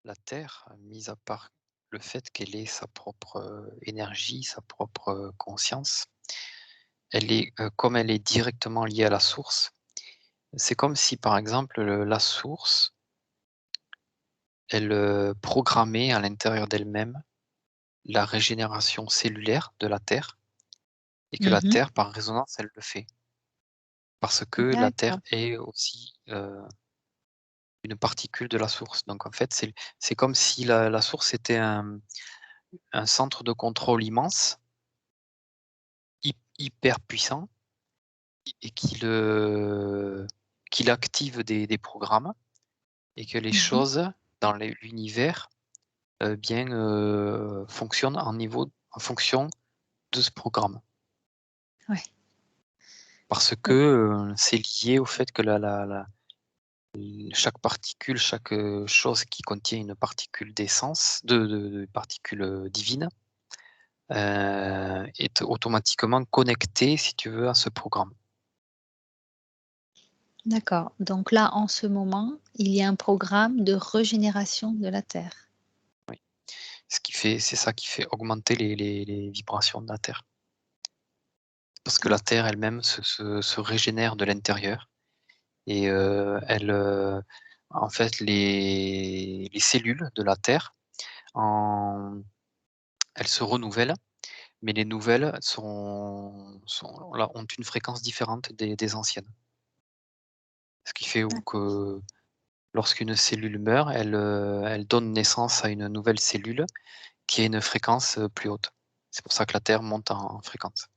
La Terre, mis à part le fait qu'elle ait sa propre, énergie, sa propre, conscience, elle est, comme elle est directement liée à la source, c'est comme si, par exemple, la source, elle, programmait à l'intérieur d'elle-même la régénération cellulaire de la Terre et que la Mmh. Terre, par résonance, elle le fait. Parce que la Terre D'accord. est aussi, une particule de la source. Donc en fait, c'est comme si la source était un centre de contrôle immense, hyper puissant et qu'il active des programmes et que les Mmh. choses dans l'univers, bien, fonctionnent en fonction de ce programme. Ouais. Parce que, Donc c'est lié au fait que chaque particule, chaque, chose qui contient une particule d'essence, de particule, divine, est automatiquement connectée, si tu veux, à ce programme. d'accord. Donc là, en ce moment, il y a un programme de régénération de la Terre. Oui. C'est ça qui fait augmenter les vibrations de la Terre. Parce que la Terre D'accord. elle-même se régénère de l'intérieur et elle, en fait, les cellules de la Terre, en elles se renouvellent, mais les nouvelles ont une fréquence différente des anciennes. Ce qui fait ou D'ac que lorsqu'une cellule meurt, elle donne naissance à une nouvelle cellule qui a une fréquence, plus haute. C'est pour ça que la Terre monte en fréquence.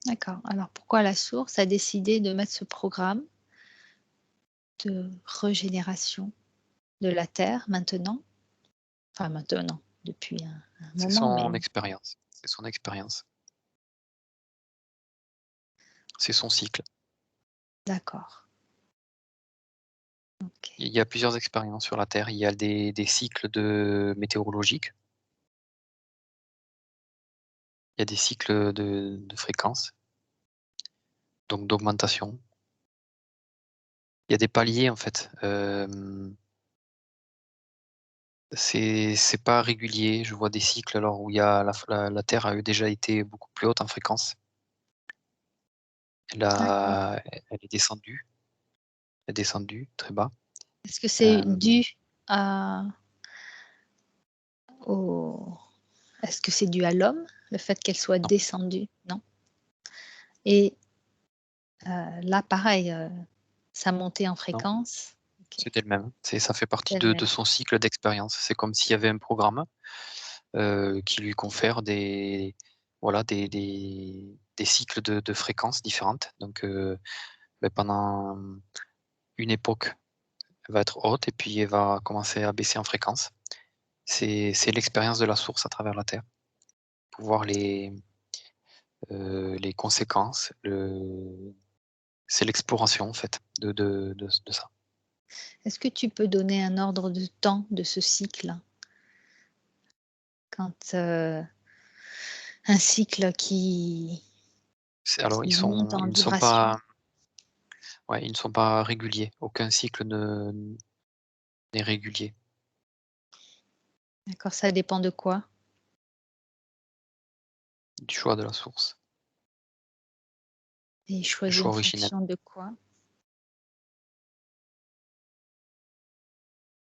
d'accord. Alors pourquoi la source a décidé de mettre ce programme de régénération de la Terre maintenant? Enfin maintenant, depuis un C'est moment, mais son expérience, c'est son expérience, c'est son cycle. d'accord. OK. Il y a plusieurs expériences sur la Terre. Il y a des cycles météorologiques, il y a des cycles de fréquences, donc d'augmentation. Il y a des paliers en fait, c'est pas régulier. Je vois des cycles alors où il y a la Terre a eu déjà été beaucoup plus haute en fréquence. D'accord. Elle est descendue très bas. Est-ce que c'est Hem, dû à au est-ce que c'est dû à l'homme, le fait qu'elle soit non, descendue? Non? Et là pareil, sa montée en non, fréquence? OK, c'est elle-même. Ça fait partie de d'elle-même. son cycle d'expérience. C'est comme s'il y avait un programme, qui lui confère voilà, des cycles de fréquences différentes. Donc, pendant une époque, elle va être haute et puis elle va commencer à baisser en fréquence. C'est l'expérience de la source à travers la Terre. Pour voir les conséquences, c'est l'exploration en fait de ça. Est-ce que tu peux donner un ordre de temps de ce cycle? Quand, un cycle Alors qui monte ils en ne sont vibration? pas ouais, ils ne sont pas réguliers. Aucun cycle n'est régulier. D'accord, ça dépend de quoi? Du choix de la source, Et le choisi choix en originel. fonction de quoi?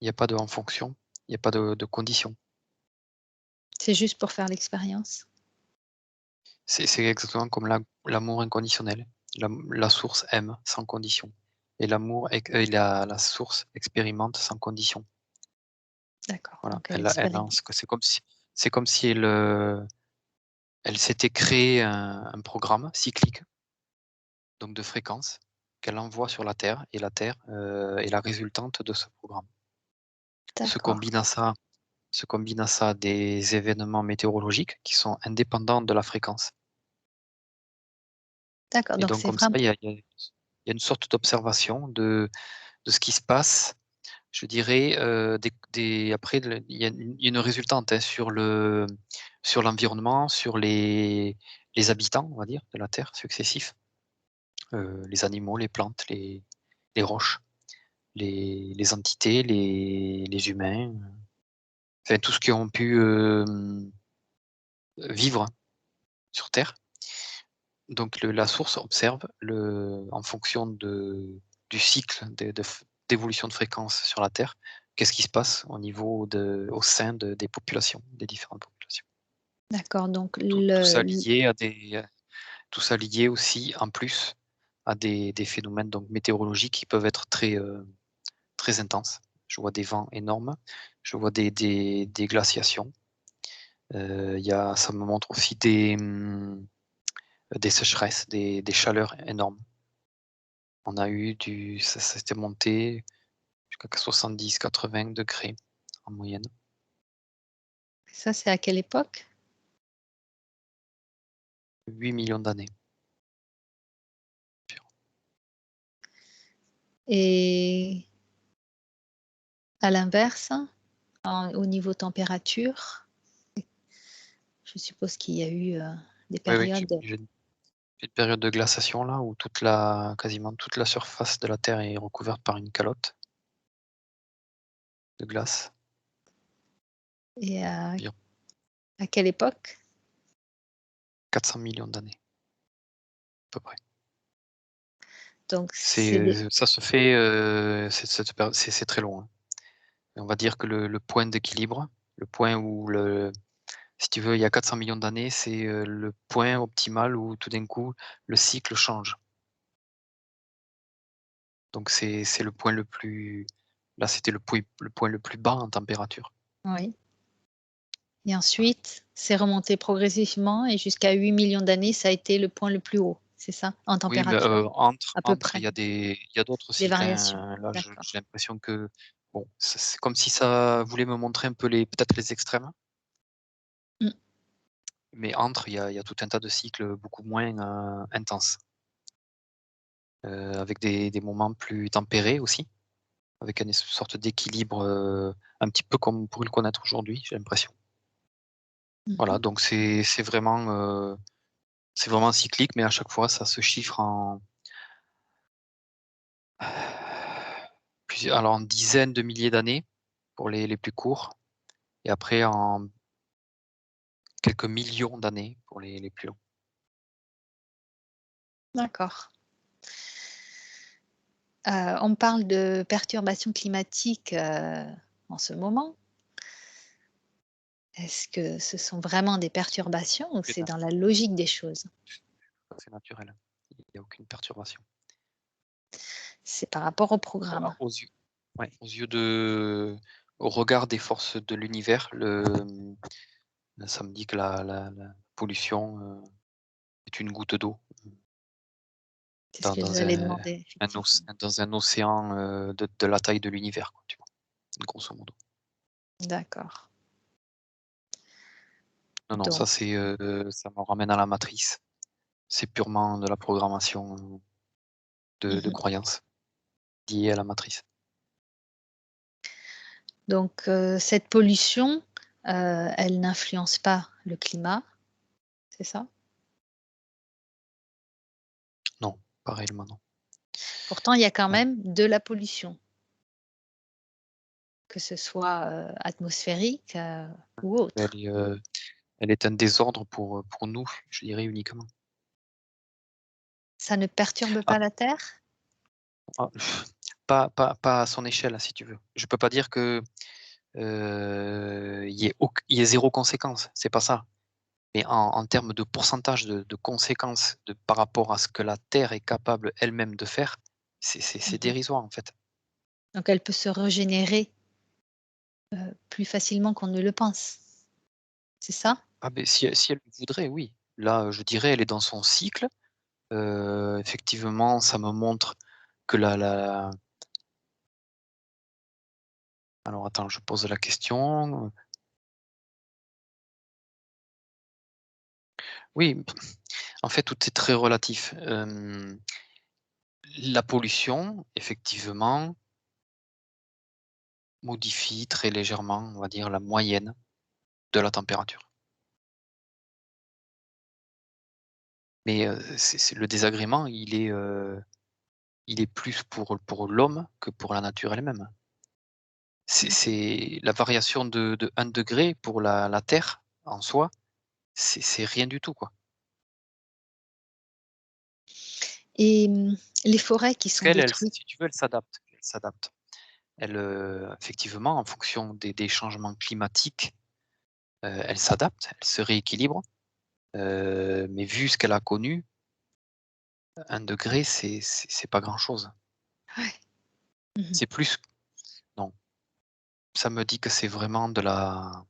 Il y a pas de en fonction, il y a pas de condition. C'est juste pour faire l'expérience? C'est exactement comme l'amour inconditionnel. La source aime sans condition et la source expérimente sans condition. D'accord, Voilà, donc elle elle expérimente. lance que c'est comme si elle s'était créé un programme cyclique, donc de fréquence, qu'elle envoie sur la Terre et la Terre, est la résultante de ce programme. Se D'accord, combine à ça se combine à ça des événements météorologiques qui sont indépendants de la fréquence d'accord, et donc donc c'est comme ça, vraiment il y a une sorte d'observation de ce qui se passe. Je dirais, après il y a une résultante, hein, sur l'environnement, sur les habitants, on va dire, de la Terre successifs, les animaux, les plantes, les roches les entités, les humains, enfin tout ce qui ont pu, vivre sur Terre. Donc la source observe en fonction du cycle d'évolution de fréquence sur la Terre, qu'est-ce qui se passe au sein des populations, des différentes populations. D'accord, donc Tout ça lié tout ça lié aussi en plus à des phénomènes donc météorologiques qui peuvent être très intenses. Je vois des vents énormes, je vois des glaciations. Ça me montre aussi des sécheresses, des chaleurs énormes. On a eu ça s'était monté jusqu'à 70-80 degrés en moyenne. ça, c'est à quelle époque? 8 millions d'années. Et à l'inverse, au niveau température, je suppose qu'il y a eu, des Oui, oui, périodes. j'ai une petite période de glaciation là où quasiment toute la surface de la Terre est recouverte par une calotte de glace. Et Environ à quelle époque? 400 millions d'années, à peu près. Donc c'est des Ça se fait, c'est très long, hein. Et on va dire que le point d'équilibre, le point où si tu veux, il y a 400 millions d'années, c'est, le point optimal où tout d'un coup, le cycle change. Donc c'est le point le plus là, c'était le point le plus bas en température. oui, et Voilà. ensuite, c'est remonté progressivement et jusqu'à 8 millions d'années, ça a été le point le plus haut, c'est ça? En Oui, mais, température, entre à peu entre, près? il y a d'autres Des cycles, variations? hein. Là, j'ai D'accord. l'impression que, bon, c'est comme si ça voulait me montrer un peu peut-être les extrêmes, Mmh. mais il y a tout un tas de cycles beaucoup moins, intenses, avec des moments plus tempérés aussi, avec une sorte d'équilibre, un petit peu comme on pourrait le connaître aujourd'hui, j'ai l'impression. Mmh. Voilà, donc c'est vraiment cyclique, mais à chaque fois, ça se chiffre en dizaines de milliers d'années pour les plus courts, et après en quelques millions d'années pour les plus longs. D'accord. On parle de perturbations climatiques, en ce moment. Est-ce que ce sont vraiment des perturbations ou C'est c'est dans la logique des choses? c'est naturel. Il y a aucune perturbation. C'est par rapport au Voilà, programme. ouais, au regard des forces de l'univers, ça me dit que la pollution, est une goutte d'eau C'est ce dans que dans j'allais un demander, effectivement. dans un océan, de la taille de l'univers, quoi, tu vois? Grosso modo. D'accord. Non, non, Donc ça me ramène à la matrice. C'est purement de la programmation, de mmh. croyances liées à la matrice. Donc cette pollution, elle n'influence pas le climat, c'est ça? Non, pas réellement, non. Pourtant, il y a quand Non, même de la pollution, que ce soit, atmosphérique, ou elle autre. est, heu, elle est un désordre pour nous, je dirais uniquement. Ça ne perturbe Ah, pas la Terre? ah, pas à son échelle, si tu veux. Je peux pas dire que, il y ait 0 conséquence, c'est pas ça. Mais en termes de pourcentage de conséquences par rapport à ce que la Terre est capable elle-même de faire, c'est Mmh. dérisoire, en fait. Donc elle peut se régénérer, plus facilement qu'on ne le pense, c'est ça? Ah beh, si elle le voudrait, oui. Là, je dirais, elle est dans son cycle. Effectivement, ça me montre que alors attends, je pose la question. Oui, en fait, tout est très relatif. La pollution, effectivement, modifie très légèrement, on va dire, la moyenne de la température. Mais, c'est le désagrément, il est plus pour l'homme que pour la nature elle-même. Mmh. C'est la variation de 1 degré pour la Terre, en soi, c'est rien du tout, quoi. Et les forêts qui Parce sont qu'elle, détruites, si tu veux, elle s'adapte. Elle s'adapte. Elle, effectivement, en fonction des changements climatiques, elle s'adapte, elle se rééquilibre, mais vu ce qu'elle a connu, 1 degré, c'est pas grand-chose. ouais. Mmh. C'est plus non, ça me dit que c'est vraiment de la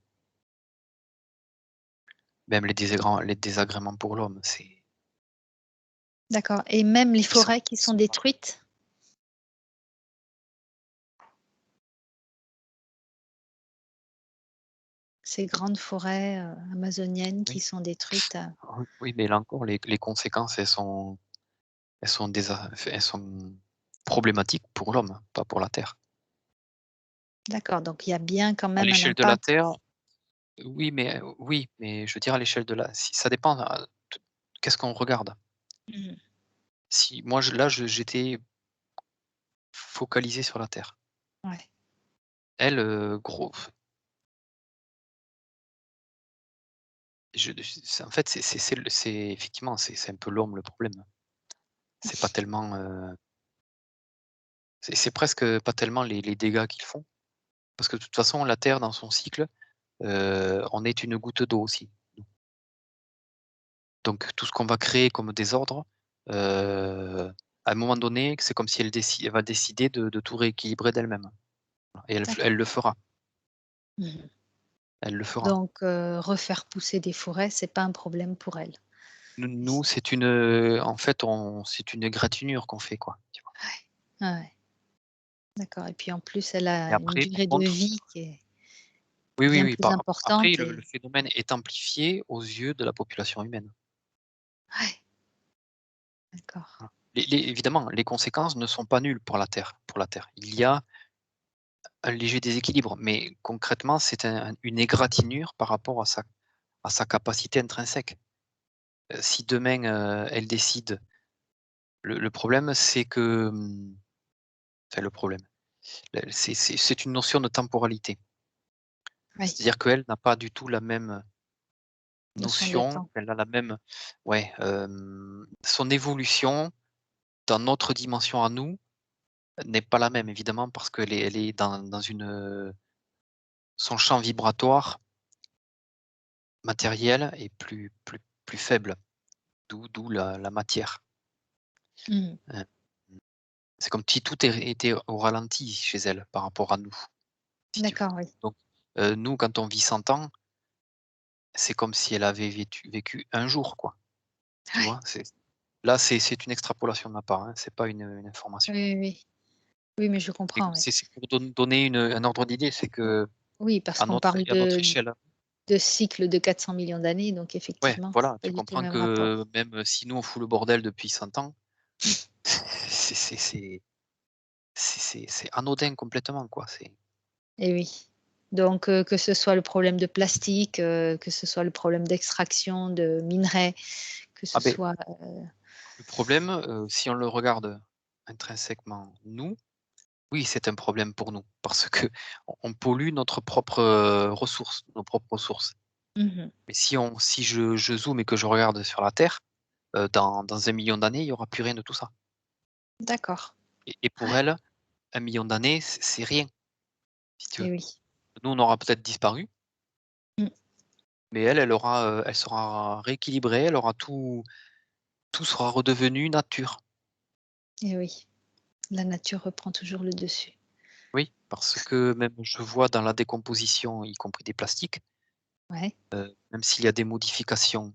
même les désagréments pour l'homme, D'accord, et même les ils sont forêts qui ils sont sont pas détruites? Ces grandes forêts, amazoniennes qui oui, sont détruites, oui, oui, mais là encore, les conséquences, elles sont problématiques pour l'homme, pas pour la terre. d'accord, donc il y a bien quand À même un l'échelle de la impact. terre, oui, mais je veux dire à l'échelle de la si ça dépend, t qu'est-ce qu'on regarde? Mmh. Si moi je là, j'étais focalisé sur la terre. Ouais, Elle, gros c'est en fait, c'est effectivement, c'est un peu l'homme le problème. C'est pas tellement, c'est presque pas tellement les dégâts qu'ils font, parce que de toute façon la terre dans son cycle, on est une goutte d'eau aussi. Donc tout ce qu'on va créer comme désordre, à un moment donné, c'est comme si elle va décider de tout rééquilibrer d'elle-même et elle d'accord. le fera, Mmh. elle le fera. Donc refaire pousser des forêts, c'est pas un problème pour elle? Nous, c'est une, en fait, on c'est une égratignure qu'on fait, quoi, tu vois? Ouais, ouais, d'accord, et puis en plus elle Et a une après par durée de contre vie qui est oui, oui, bien oui, plus après importante le et phénomène est amplifié aux yeux de la population humaine. ouais, d'accord. Voilà. Les évidemment, les conséquences ne sont pas nulles pour la Terre. Il y a un léger déséquilibre, mais concrètement, c'est une égratignure par rapport à sa capacité intrinsèque. Si demain, elle décide le problème, c'est que, enfin le problème, c'est une notion de temporalité. Oui, C'est-à-dire qu'elle n'a pas du tout la même notion de notion, temps. elle a la même ouais, son évolution dans notre dimension à nous n'est pas la même évidemment parce elle est dans une, son champ vibratoire matériel est plus faible, d'où la matière. Mmh. Heu, c'est comme si tout était au ralenti chez elle par rapport à nous, si tu veux. D'accord, oui. Donc, nous quand on vit 100 ans, c'est comme si elle avait vécu un jour quoi, tu Ouais. vois? Là, c'est une extrapolation de ma part, hein, c'est pas une information. Oui, oui, oui. Oui, mais je Mais comprends, oui. c'est pour donner un ordre d'idée, c'est que Oui, parce qu'on parle à notre de échelle cycles de 400 millions d'années, donc ouais, effectivement, c'est voilà, pas tu du tout le comprends même rapport. que même si nous on fout le bordel depuis 100 ans, c'est c'est c'est c'est anodin complètement quoi, Et oui. Donc que ce soit le problème de plastique, que ce soit le problème d'extraction de minerais, que ah ce beh, soit, le problème, si on le regarde intrinsèquement, nous, oui, c'est un problème pour nous parce que on pollue notre propre, ressource, nos propres ressources. mmh. Mais si je zoome et que je regarde sur la Terre, dans 1 million d'années, il y aura plus rien de tout ça D'accord. et pour elle, 1 million d'années, c'est rien, si tu veux. Et oui. Nous, on aura peut-être disparu, Mmh. mais elle sera rééquilibrée, elle aura tout sera redevenu nature. Et oui. La nature reprend toujours le dessus. Oui, parce que même je vois dans la décomposition, y compris des plastiques, Ouais, même s'il y a des modifications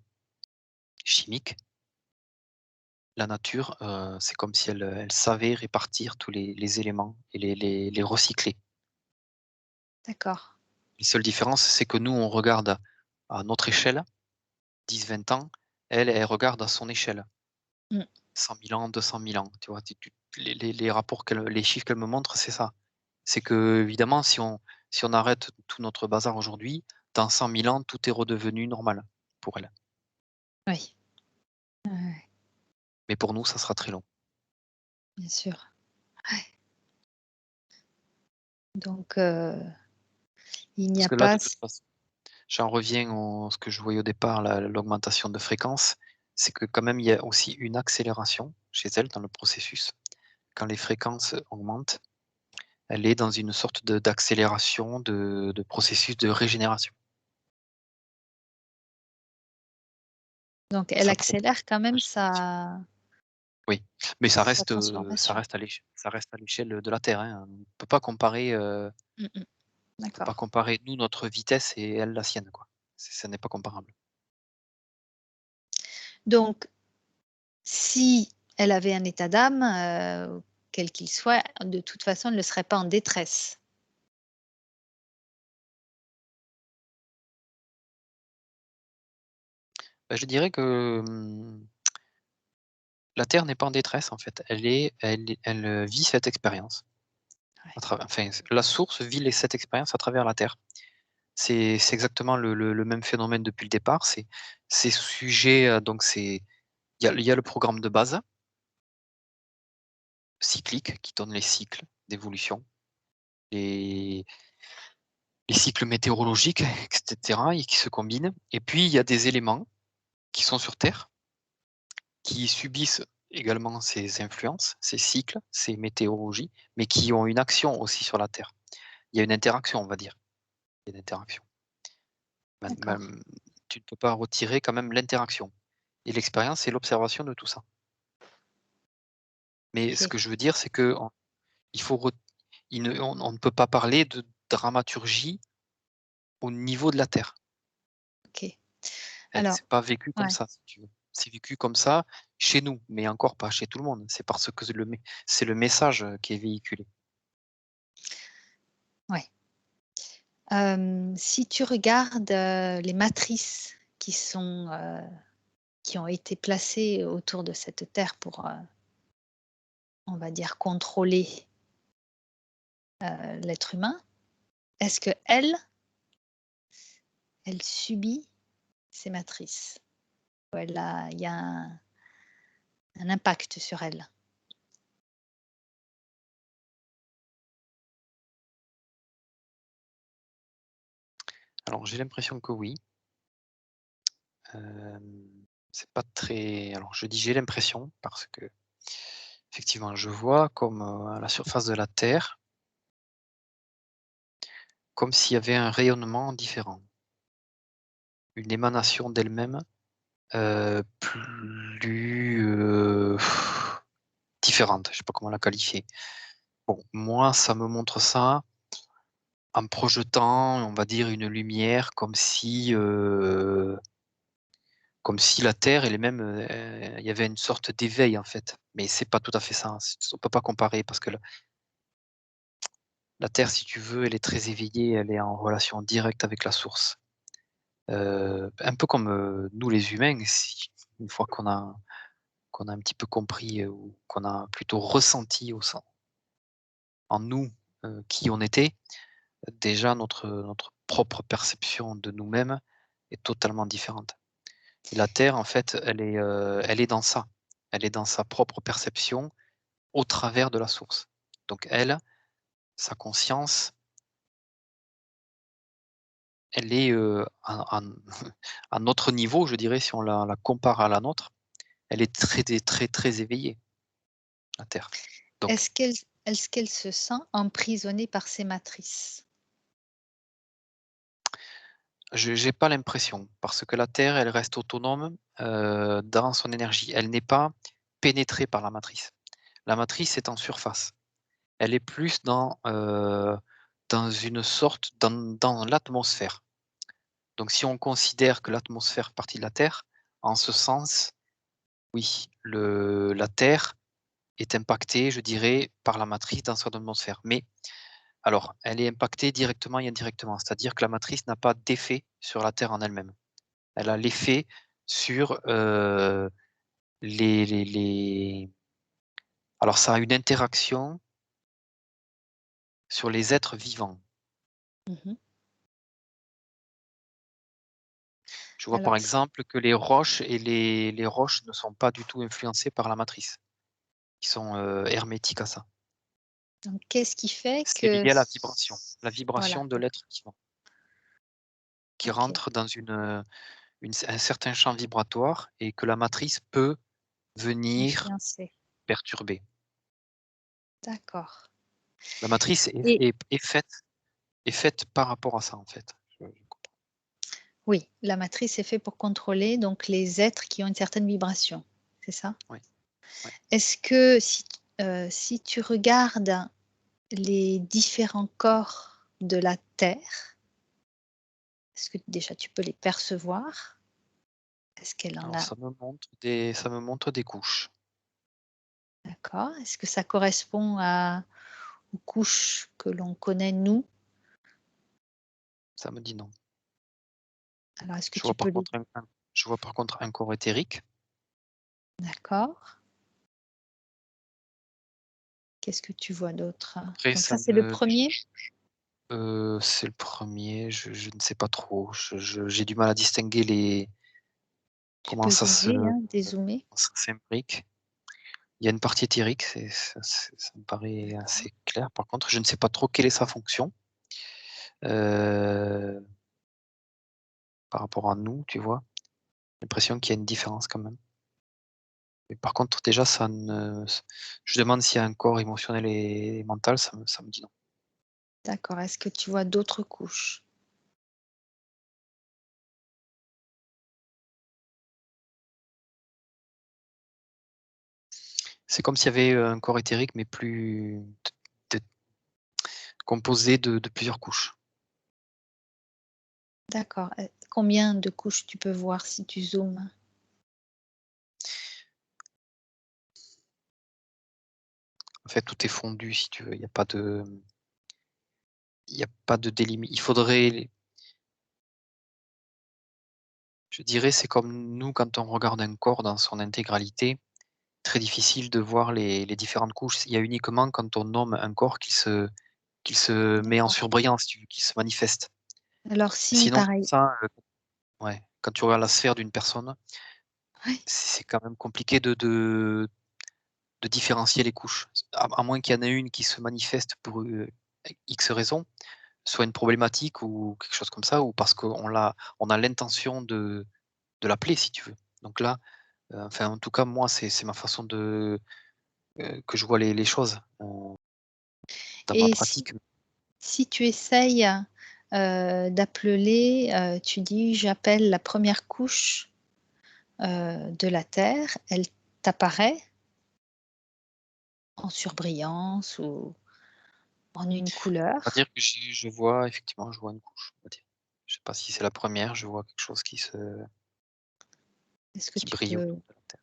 chimiques, la nature, c'est comme si elle savait répartir tous les éléments et les recycler. d'accord. La seule différence, c'est que nous, on regarde à notre échelle, 10, 20 ans, elle regarde à son échelle, Mmh. 100 000 ans, 200 000 ans, tu vois? Les rapports les chiffres qu'elle me montre, c'est ça. C'est que évidemment, si on arrête tout notre bazar aujourd'hui, dans 100 000 ans, tout est redevenu normal pour elle. Oui. Ouais, ouais. Mais pour nous, ça sera très long. bien sûr. Ouais. Donc, il n'y Parce a que là, de pas toute façon, j'en reviens à ce que je voyais au départ, l'augmentation de fréquence, c'est que quand même il y a aussi une accélération chez elle dans le processus. Quand les fréquences augmentent, elle est dans une sorte d'accélération de processus de régénération. donc elle Sa propre accélère quand même régénération. sa Oui, mais ça transformation. reste à l'échelle de la Terre, hein. On peut pas comparer, Mmh mh. on peut pas D'accord. comparer nous, notre vitesse et elle, la sienne, quoi. Ça n'est pas comparable. Donc si elle avait un état d'âme, quel qu'il soit, de toute façon, elle ne serait pas en détresse. Bah, je dirais que, la Terre n'est pas en détresse, en fait. Elle vit cette expérience Ouais, à travers enfin, la source vit cette expérience à travers la Terre. C'est exactement le même phénomène depuis le départ. C'est sujet, donc il y a le programme de base, cyclique, qui donne les cycles d'évolution, les les cycles météorologiques et cetera et qui se combinent et puis il y a des éléments qui sont sur Terre, qui subissent également ces influences, ces cycles, ces météorologies, mais qui ont une action aussi sur la Terre. Il y a une interaction, on va dire. Il y a une interaction. d'accord. Même tu ne peux pas retirer quand même l'interaction et l'expérience, c'est l'observation de tout ça. Mais ce OK, que je veux dire, c'est qu'on il faut ret il ne on ne peut pas parler de dramaturgie au niveau de la Terre. OK. Alors C'est pas vécu comme ouais, ça, si tu veux. C'est vécu comme ça chez nous, mais encore pas chez tout le monde. C'est parce que c'est le message, qui est véhiculé. ouais. Si tu regardes, les matrices qui ont été placées autour de cette terre pour, on va dire contrôler, l'être humain, est-ce qu'elle, elle subit ces matrices? Ou il y a un impact sur elle? Alors j'ai l'impression que oui. C'est pas très alors je dis: «J'ai l'impression» parce que effectivement je vois comme, à la surface de la Terre, comme s'il y avait un rayonnement différent, une émanation d'elle-même, plus, différente, je sais pas comment la qualifier. Bon, moi, ça me montre ça en me projetant, on va dire, une lumière comme si la Terre elle-même, il y avait une sorte d'éveil, en fait. Mais c'est pas tout à fait ça, hein, on peut pas comparer parce que la Terre, si tu veux, elle est très éveillée, elle est en relation directe avec la source. Un peu comme, nous les humains, si une fois qu'on a un petit peu compris, ou qu'on a plutôt ressenti au sein en nous, qui on était, déjà notre propre perception de nous-mêmes est totalement différente. Et la Terre, en fait, elle est dans ça. Elle est dans sa propre perception au travers de la source. Donc elle, sa conscience, elle est, à à notre niveau, je dirais, si on la compare à la nôtre, elle est très éveillée, la Terre. Donc Est-ce qu'elle se sent emprisonnée par ces matrices? je j'ai pas l'impression, parce que la Terre, elle reste autonome, dans son énergie. Elle n'est pas pénétrée par la matrice. La matrice est en surface. Elle est plus dans une sorte dans l'atmosphère. Donc si on considère que l'atmosphère fait partie de la Terre, en ce sens, oui, la Terre est impactée, je dirais, par la matrice dans son atmosphère. Mais alors, elle est impactée directement et indirectement, c'est-à-dire que la matrice n'a pas d'effet sur la Terre en elle-même. Elle a l'effet sur, les alors ça a une interaction sur les êtres vivants. Mmh. Je vois par Alors c exemple que les roches et les roches ne sont pas du tout influencées par la matrice. hermétiques à ça. Donc qu'est-ce qui fait C'est que lié à la voilà, vibration de l'être vivant, qui OK, rentre dans un certain champ vibratoire et que la matrice peut venir influencé. perturber. D'accord La matrice et est faite par rapport à ça, en fait. Je comprends. oui, la matrice est faite pour contrôler donc les êtres qui ont une certaine vibration, c'est ça? Oui, ouais. Est-ce que si tu regardes les différents corps de la Terre, est-ce que déjà tu peux les percevoir? Est-ce qu'elle en Alors a ça me montre des couches. d'accord. Est-ce que ça correspond aux couches que l'on connaît nous? Ça me dit non. Alors est-ce que Je tu vois peux par les contre je vois par contre un corps éthérique. d'accord. Qu'est-ce que tu vois d'autre? Après Donc ça ça, c'est le me premier. c'est le premier. Je ne sais pas trop. J'ai du mal à distinguer les Tu comment peux zoomer, hein, dézoomer. ça s'imbrique. Il y a une partie éthérique, ça me paraît D'accord. assez clair. Par contre, je ne sais pas trop quelle est sa fonction, heu, par rapport à nous, tu vois? J'ai l'impression qu'il y a une différence quand même. Mais par contre, déjà, ça ne je demande s'il y a un corps émotionnel et mental, ça me dit non. D'accord. Est-ce que tu vois d'autres couches? C'est comme s'il y avait, un corps éthérique, mais plus t composé de plusieurs couches. D'accord. Combien de couches tu peux voir si tu zoomes? En fait, tout est fondu si tu veux, il y a pas de délimite. Il faudrait je dirais, c'est comme nous, quand on regarde un corps dans son intégralité, très difficile de voir les différentes couches. Il y a uniquement quand on nomme un corps qu'il se met en D'accord. surbrillance, si tu veux, qu'il se manifeste. Alors si Sinon, comme pareil ça, ouais, quand tu regardes la sphère d'une personne, oui, c'est quand même compliqué de différencier les couches. À moins qu'il y en ait une qui se manifeste pour, X raison, soit une problématique ou quelque chose comme ça, ou parce on a l'intention de l'appeler, si tu veux. Donc là, enfin, en tout cas, moi, c'est ma façon que je vois les choses, dans ma et si pratique. si tu essayes, d'appeler, tu dis: «J'appelle la première couche, de la terre», elle t'apparaît en surbrillance ou en une On va couleur? dire que je vois effectivement, je vois une couche, on va dire. Je sais pas si c'est la première, je vois quelque chose Est-ce que qui tu brille autour peux de la Terre.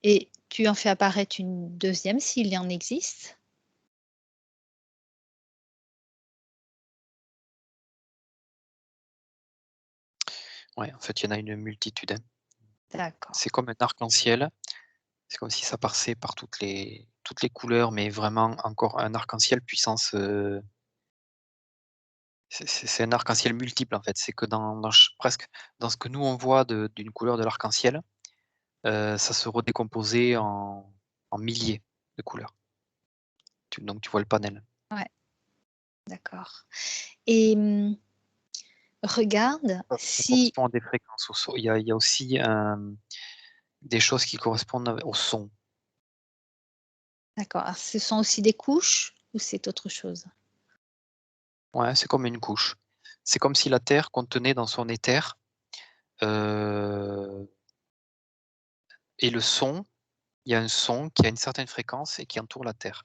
et tu en fais apparaître une deuxième s'il y en existe? Ouais, en fait, il y en a une multitude, hein. D'accord. C'est comme un arc-en-ciel, c'est comme si ça passait par toutes les couleurs, mais vraiment encore un arc-en-ciel puissance, c'est un arc-en-ciel multiple, en fait. C'est que dans ch presque dans ce que nous on voit d'une couleur de l'arc-en-ciel, ça se redécomposait en milliers de couleurs. Donc tu vois le panel. Ouais, d'accord et regarde Ça si correspond à des fréquences au son. Il y a aussi, des choses qui correspondent au son. d'accord, alors ce sont aussi des couches ou c'est autre chose? Ouais, c'est comme une couche. C'est comme si la Terre contenait dans son éther, heu et le son, il y a un son qui a une certaine fréquence et qui entoure la Terre.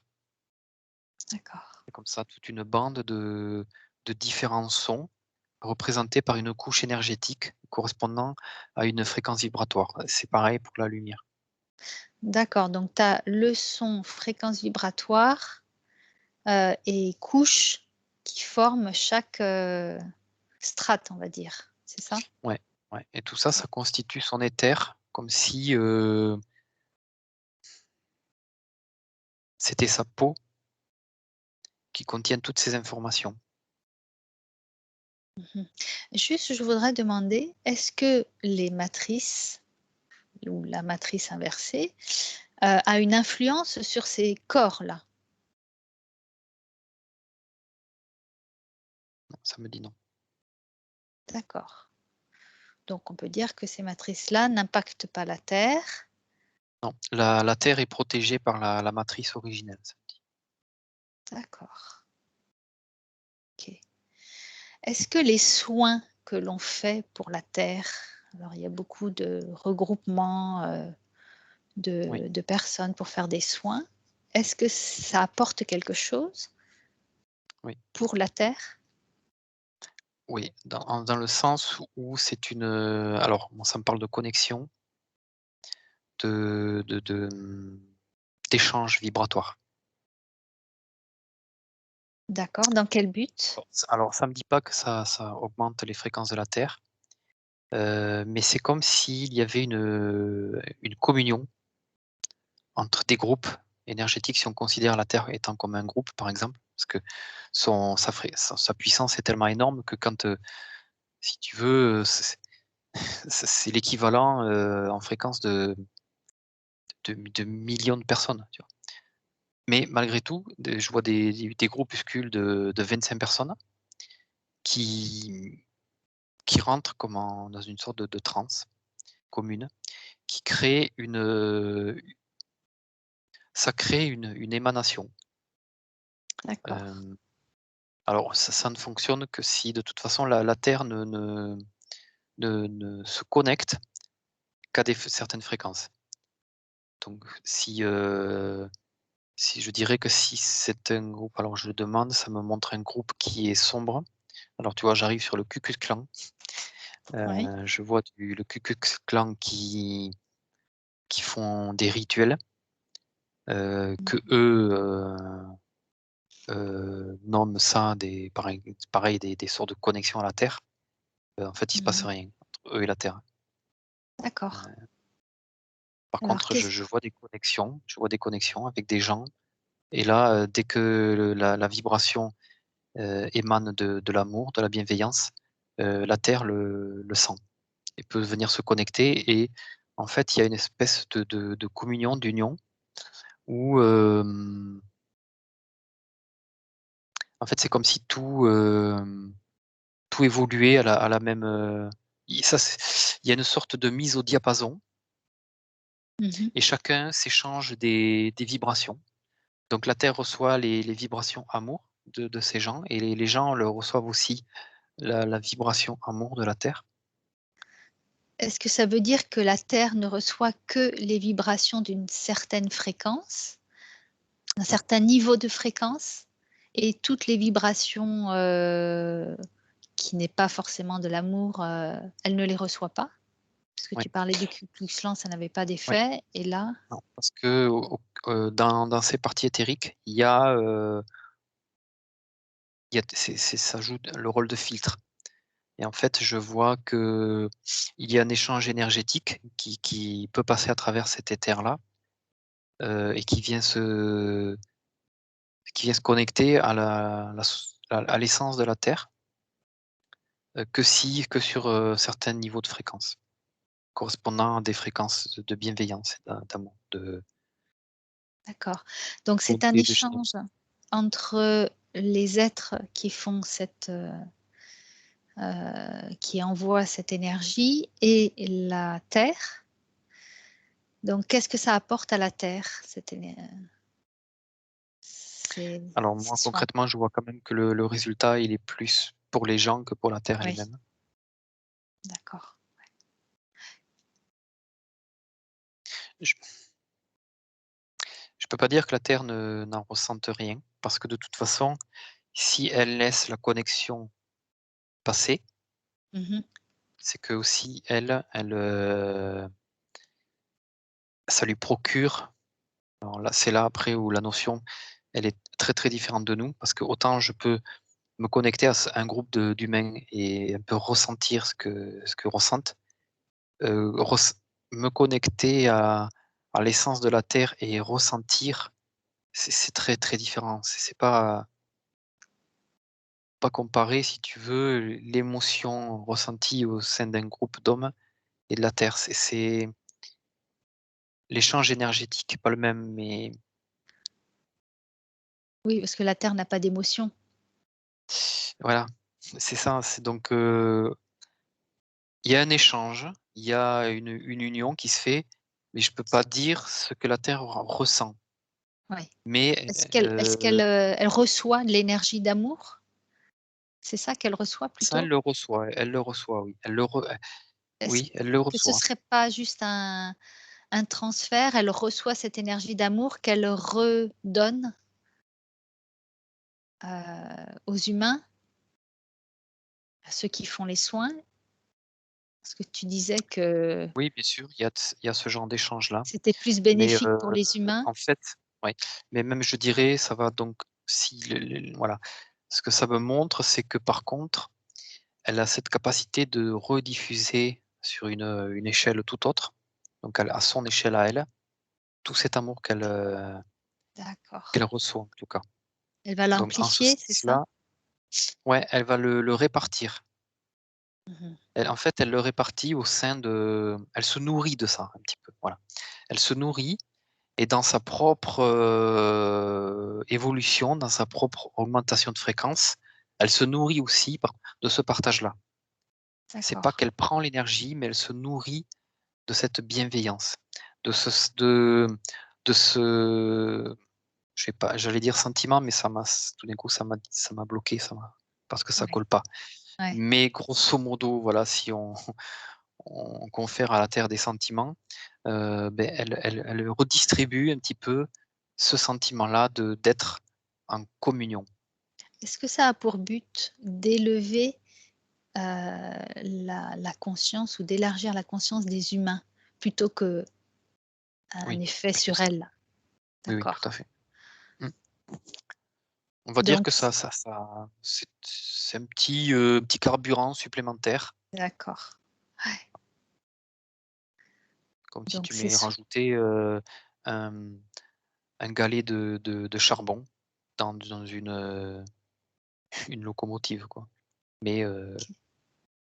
D'accord. C'est comme ça toute une bande de différents sons représentés par une couche énergétique correspondant à une fréquence vibratoire. C'est pareil pour la lumière. D'accord, donc tu as le son, fréquence vibratoire, et couches qui forment chaque, strate, on va dire, c'est ça? Ouais, ouais, et tout ça, ça constitue son éther comme si, c'était sa peau qui contient toutes ces informations. Mmh. Juste, je voudrais demander, est-ce que les matrices ou la matrice inversée, a une influence sur ces corps-là? Non, ça me dit non. D'accord. Donc on peut dire que ces matrices-là n'impactent pas la Terre. Non, la Terre est protégée par la matrice originelle, ça me dit. D'accord, OK. Est-ce que les soins que l'on fait pour la Terre, alors il y a beaucoup de regroupements, Oui, de personnes pour faire des soins. Est-ce que ça apporte quelque chose oui, pour la Terre? oui, dans le sens où c'est alors bon, ça me parle de connexion, d'échange vibratoire. D'accord, dans quel but? Alors ça me dit pas que ça augmente les fréquences de la Terre, mais c'est comme s'il y avait une communion entre des groupes énergétiques, si on considère la Terre étant comme un groupe, par exemple, parce que sa puissance est tellement énorme que quand, si tu veux, c'est l'équivalent, en fréquence de millions de personnes, tu vois? Mais malgré tout, je vois des groupuscules de 25 personnes qui rentrent comme dans une sorte de transe commune, qui crée ça crée une émanation. D'accord, Hem, alors ça ne fonctionne que si de toute façon la Terre ne se connecte qu'à certaines fréquences. Donc si je dirais que si c'est un groupe, alors je le demande, ça me montre un groupe qui est sombre. Alors tu vois, j'arrive sur le Ku Klux Klan, oui. je vois le Ku Klux Klan qui font des rituels, que Mmh. eux, nomment ça pareil des sortes de connexions à la terre. En fait, il se passe Mmh. rien entre eux et la terre. D'accord. Heu, Par Alors contre, qu'est-ce je vois des connexions avec des gens et là, dès que la vibration, émane de l'amour, de la bienveillance, la terre le sent et peut venir se connecter et en fait, il y a une espèce de communion, d'union où, en fait, c'est comme si tout évoluait à la même, il y a une sorte de mise au diapason mmh. et chacun s'échange des vibrations. Donc la terre reçoit les vibrations amour de ces gens et les gens le reçoivent aussi la vibration amour de la terre. Est-ce que ça veut dire que la Terre ne reçoit que les vibrations d'une certaine fréquence, d'un Non, certain niveau de fréquence et toutes les vibrations, qui n'est pas forcément de l'amour, elle ne les reçoit pas? Parce que oui, tu parlais du Ku Klux Klan, ça n'avait pas oui, d'effet et là? non, parce que dans ces parties éthériques, il y a ça joue le rôle de filtre et en fait, je vois que il y a un échange énergétique qui peut passer à travers cet éther-là, et qui vient se connecter à l'essence de la terre, que sur, certains niveaux de fréquence, correspondant à des fréquences de bienveillance et d'amour, de D'accord. Donc c'est un bonté, de échange générosité. entre les êtres qui font cette, qui envoient cette énergie et la Terre. Donc qu'est-ce que ça apporte à la Terre, Alors ces moi, soins? concrètement, je vois quand même que le résultat, il est plus pour les gens que pour la terre Oui, elle-même. d'accord. Je peux pas dire que la terre n'en ressente rien, parce que de toute façon, si elle laisse la connexion passer, Mmh. c'est que aussi elle, ça lui procure, alors là, c'est là après où la notion, elle est très, très différente de nous, parce que autant je peux me connecter à un groupe d'humains et un peu ressentir ce que ressentent, res me connecter à l'essence de la terre et ressentir, c'est très, très différent. C'est pas comparé, si tu veux, l'émotion ressentie au sein d'un groupe d'hommes et de la terre. l'échange énergétique est pas le même, mais Oui, parce que la terre n'a pas d'émotion. voilà, c'est ça, c'est donc, il y a un échange, il y a une union qui se fait, mais je peux pas dire ce que la terre ressent. Ouais. Mais, Elle reçoit de l'énergie d'amour? C'est ça qu'elle reçoit ça, plutôt? elle le reçoit, oui. Est-ce Oui, elle le que ce reçoit. serait pas juste un transfert? Elle reçoit cette énergie d'amour qu'elle redonne, aux humains, à ceux qui font les soins? Parce que tu disais que Oui, bien sûr, il y a ce genre d'échange-là, c'était plus mais, bénéfique pour les humains. en fait ouais, mais même je dirais, ça va donc si le voilà, ce que ça me montre, c'est que par contre, elle a cette capacité de rediffuser sur une échelle tout autre, donc elle à son échelle à elle, tout cet amour qu'elle D'accord. reçoit en tout cas. Elle va Donc en ce l'amplifier, c'est ça? sens-là, ouais, elle va le répartir. Mmh mh. Elle en fait, elle le répartit au sein de elle se nourrit de ça un petit peu, voilà. Elle se nourrit et dans sa propre, évolution, dans sa propre augmentation de fréquence, elle se nourrit aussi de ce partage-là. C'est pas D'accord. qu'elle prend l'énergie, mais elle se nourrit de cette bienveillance, de ce je sais pas, j'allais dire sentiment, mais tout d'un coup ça m'a bloqué, parce que ça Ouais, colle pas. ouais. Mais grosso modo, voilà, si on on confère à la terre des sentiments, beh, elle redistribue un petit peu ce sentiment-là d'être en communion. Est-ce que ça a pour but d'élever, la conscience ou d'élargir la conscience des humains, plutôt qu'un Oui, effet je pense sur que elles? oui, oui, tout D'accord. à fait. Mmh. On va dire Donc que c c'est un petit carburant supplémentaire, d'accord. Ouais, comme si donc tu c'est mets sou rajouté, un un galet de charbon dans une locomotive, quoi. Mais, OK.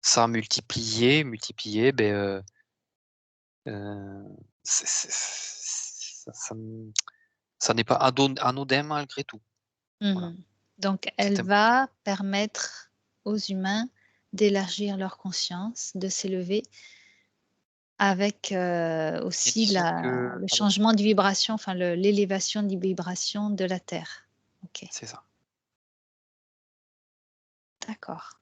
ça multiplié, beh, ça n'est pas anodin malgré tout. Voilà, Mmh. Donc c'est elle important. va permettre aux humains d'élargir leur conscience, de s'élever avec, Et aussi disons la que le alors changement de vibration, enfin l'élévation des vibrations de la Terre. OK, c'est ça. d'accord.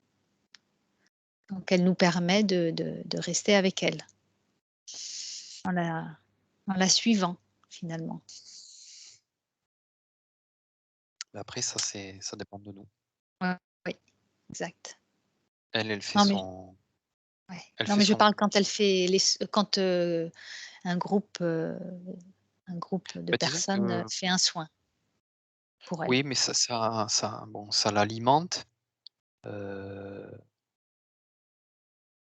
Donc elle nous permet de rester avec elle, en la en la suivant finalement. Mais après ça dépend de nous. Ouais, oui, exact. Elle fait Non mais son ouais, elle non fait mais je son parle quand elle fait quand, un groupe, heu, un groupe de bah, disons personnes, que fait un soin pour elle. oui, mais ça bon, ça l'alimente. Heu,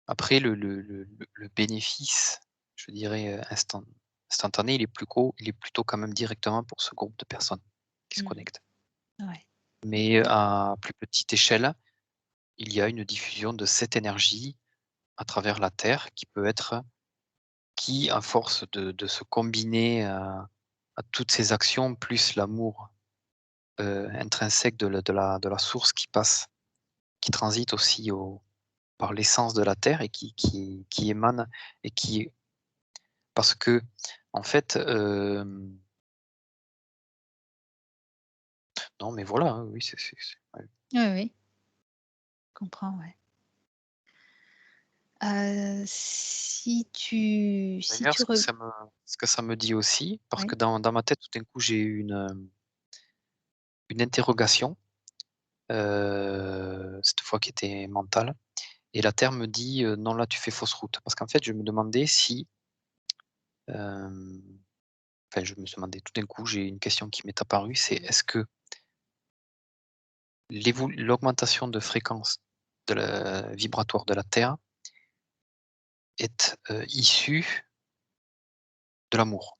après le bénéfice, je dirais, instantané, il est plutôt quand même directement pour ce groupe de personnes qui se Mmh. connectent. Ouais, Mais à plus petite échelle, il y a une diffusion de cette énergie à travers la Terre qui, à force de se combiner à toutes ces actions, plus l'amour, intrinsèque de la source qui transite aussi par l'essence de la terre et qui émane et qui parce que en fait, non mais voilà, hein, oui, ouais. oui, oui, je comprends, ouais. Si D'ailleurs, tu re ce que ça me dit aussi, parce que ouais, dans ma tête, tout d'un coup, j'ai eu une interrogation, cette fois qui était mentale et la terre me dit: «Non, là, tu fais fausse route». Parce qu'en fait, je me demandais si, hem, enfin, je me demandais, tout d'un coup, j'ai une question qui m'est apparue, c'est est-ce que l'augmentation de fréquence de la vibratoire de la Terre est, issue de l'amour?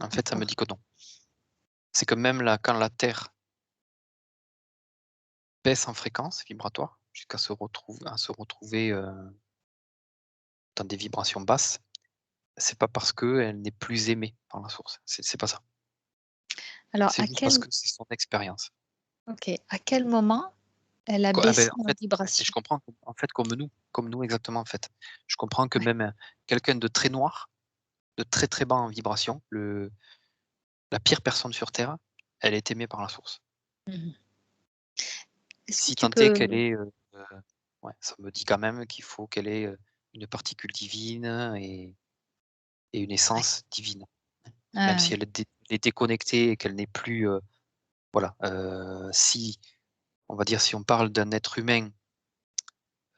En fait, ça me d'accord. dit que non. C'est que même là, quand la Terre baisse en fréquence vibratoire jusqu'à se retrouver, dans des vibrations basses, c'est pas parce qu'elle n'est plus aimée par la source, c'est pas ça. Alors C'est juste parce que c'est son expérience. à quel moment elle a Ah beh, baissé en en fait, et je vibration? comprends, en fait, comme nous exactement, en fait. Je comprends que Ouais. même, quelqu'un de très noir, de très, très bas en vibration, la pire personne sur terre, elle est aimée par la source. Mmh. Est-ce que Si tu tant est peux qu'elle est, ouais, ça me dit quand même qu'il faut qu'elle ait, une particule divine et une ouais, essence divine. Même si ouais, elle est déconnectée et qu'elle n'est plus, voilà, si on va dire, si on parle d'un être humain,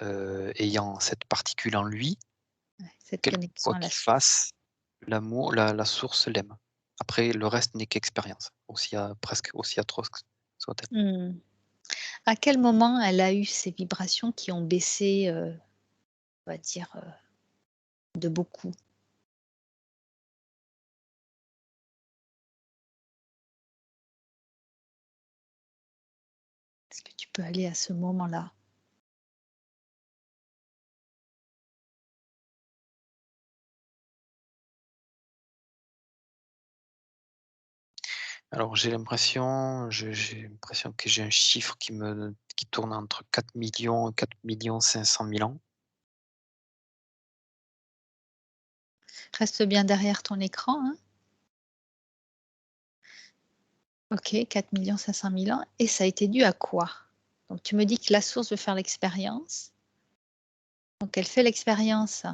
ayant cette particule en lui, ouais, cette quel connexion quoi à la qu'il source. fasse, l'amour, la source l'aime. Après le reste n'est qu'expérience, presque aussi atroce que soit-elle. Mmh. À quel moment elle a eu ces vibrations qui ont baissé, on va dire, de beaucoup? Est-ce que tu peux aller à ce moment-là? Alors j'ai l'impression que j'ai un chiffre qui tourne entre 4 000 000 et 4 500 000 ans. Reste bien derrière ton écran, hein. OK, 4 500 000 ans et ça a été dû à quoi? Donc tu me dis que la source veut faire l'expérience, donc elle fait l'expérience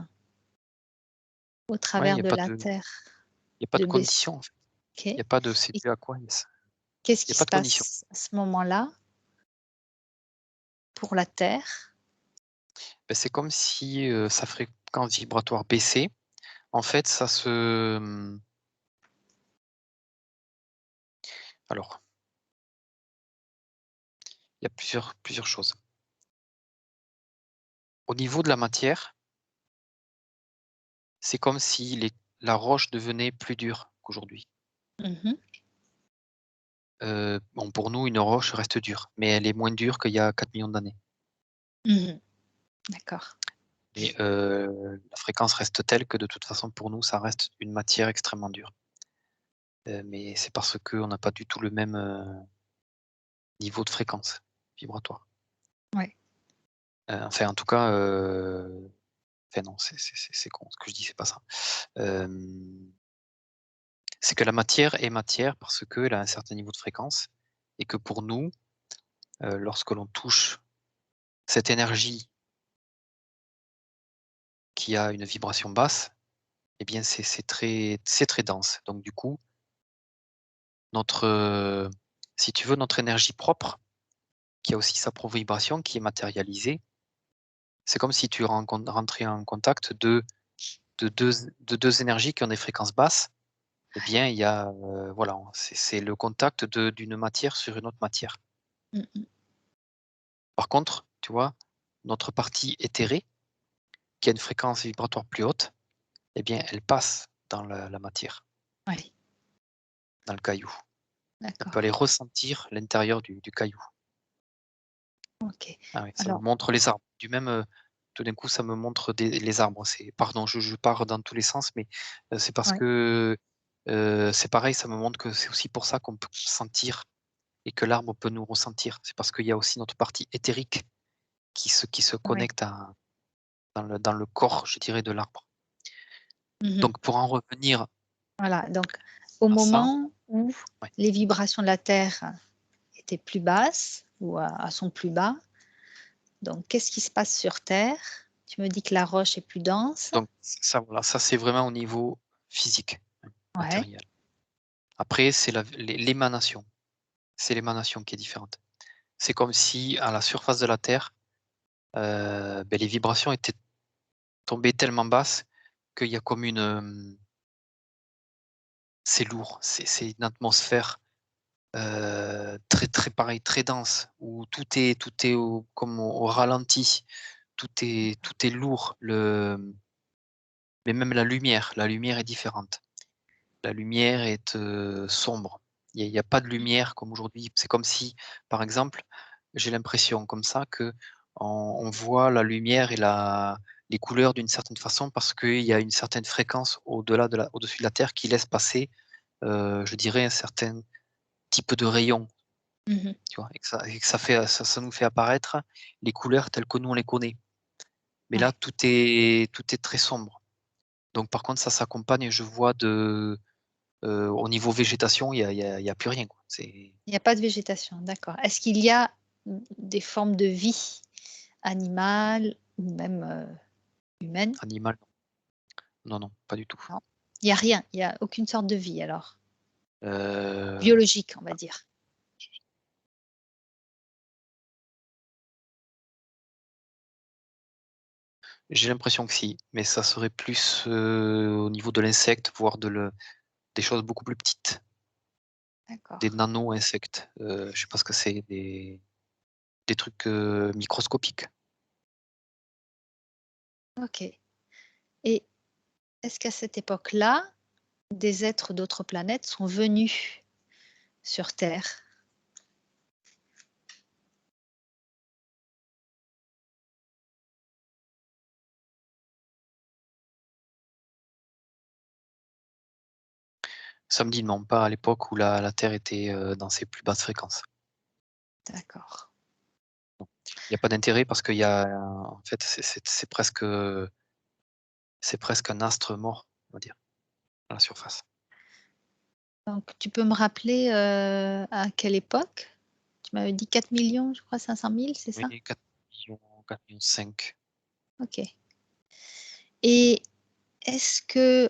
au Ouais, travers de la Terre il y a pas de de baisser. condition en fait. OK, Il y a pas de c'est et dû à quoi? Yes. qu'est-ce Il y a qui pas se de condition. passe à ce moment-là pour la Terre? Beh, c'est comme si, sa fréquence vibratoire baissait. En fait, alors, il y a plusieurs choses. Au niveau de la matière, c'est comme si la roche devenait plus dure qu'aujourd'hui. Mmh. Bon, pour nous, une roche reste dure, mais elle est moins dure qu'il y a 4 millions d'années. Mmh. D'accord. Mais, la fréquence reste telle que de toute façon, pour nous, ça reste une matière extrêmement dure. Mais c'est parce qu'on n'a pas du tout le même, niveau de fréquence vibratoire. Ouais. Enfin, en tout cas, enfin non, c'est con, ce que je dis, c'est pas ça. C'est que la matière est matière parce qu'elle a un certain niveau de fréquence et que pour nous, lorsque l'on touche cette énergie qui a une vibration basse, eh bien, c'est très dense. Donc du coup, notre, si tu veux, notre énergie propre, qui a aussi sa propre vibration, qui est matérialisée, c'est comme si tu rentrais en contact de 2 de 2 énergies qui ont des fréquences basses. Eh bien, il y a, voilà, c'est le contact d'une matière sur une autre matière. Mmh mh. Par contre, tu vois, notre partie éthérée, qui a une fréquence vibratoire plus haute, eh bien, elle passe dans la matière, Ouais, dans le caillou. Elle peut d'accord. aller ressentir l'intérieur du caillou. OK. Ah oui, ça me Alors montre les arbres. Du même, tout d'un coup, ça me montre les arbres. Pardon, je pars dans tous les sens, mais, c'est parce ouais, que, c'est pareil, ça me montre que c'est aussi pour ça qu'on peut sentir et que l'arbre peut nous ressentir. C'est parce qu'il y a aussi notre partie éthérique qui se ouais. connecte dans le corps, je dirais, de l'arbre. Mmh. Donc pour en revenir Voilà, donc au à ça, moment où ouais. les vibrations de la Terre étaient plus basses ou à son plus bas, donc qu'est-ce qui se passe sur Terre? Tu me dis que la roche est plus dense? Donc ça, voilà, ça c'est vraiment au niveau physique, Ouais. matériel. Après c'est l'émanation, c'est l'émanation qui est différente. C'est comme si à la surface de la Terre, beh, les vibrations étaient tombées tellement basses qu'il y a comme c'est lourd, c'est une atmosphère, très, très pareil, très dense où tout est comme au ralenti, tout est lourd, mais même la lumière est différente. La lumière est, sombre. Il y a pas de lumière comme aujourd'hui. C'est comme si, par exemple, j'ai l'impression comme ça qu'on on voit la lumière et les couleurs d'une certaine façon parce qu'il y a une certaine fréquence au-dessus de la Terre qui laisse passer, je dirais un certain type de rayon, Mmh. tu vois? Et que ça nous fait apparaître les couleurs telles que nous on les connaît. Mais là, Ouais. tout est très sombre. Donc par contre, ça s'accompagne, je vois au niveau végétation, il y a plus rien, quoi. C'est Il y a pas de végétation, d'accord. Est-ce qu'il y a, des formes de vie animales ou même, humaines? animal, non, non, pas du tout. Non? Il y a rien, il y a aucune sorte de vie alors? Heu, Biologique, on va dire? j'ai l'impression que si, mais ça serait plus, au niveau de l'insecte, voire des choses beaucoup plus petites, des D'accord, nano-insectes, je sais pas ce que c'est, des trucs, microscopiques. OK. Et est-ce qu'à cette époque-là, des êtres d'autres planètes sont venus sur Terre? Ça me dit non, pas à l'époque où la Terre était, dans ses plus basses fréquences. D'accord. Il y a pas d'intérêt parce qu'il y a en fait, c'est presque un astre mort, on va dire, à la surface. Donc tu peux me rappeler, à quelle époque? Tu m'avais dit 4 000 000, je crois, 500 000, c'est Oui, ça? 4,5 millions. OK. Et est-ce que,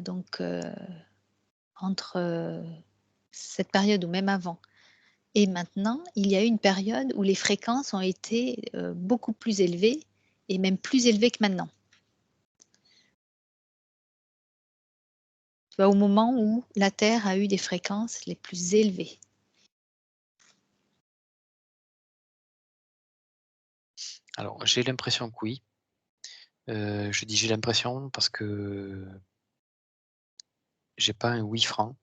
donc, entre, cette période ou même avant et maintenant, il y a eu une période où les fréquences ont été, beaucoup plus élevées et même plus élevées que maintenant? Tu vois, au moment où la Terre a eu des fréquences les plus élevées? Alors, j'ai l'impression que oui. Je dis: «J'ai l'impression» parce que j'ai pas un oui franc.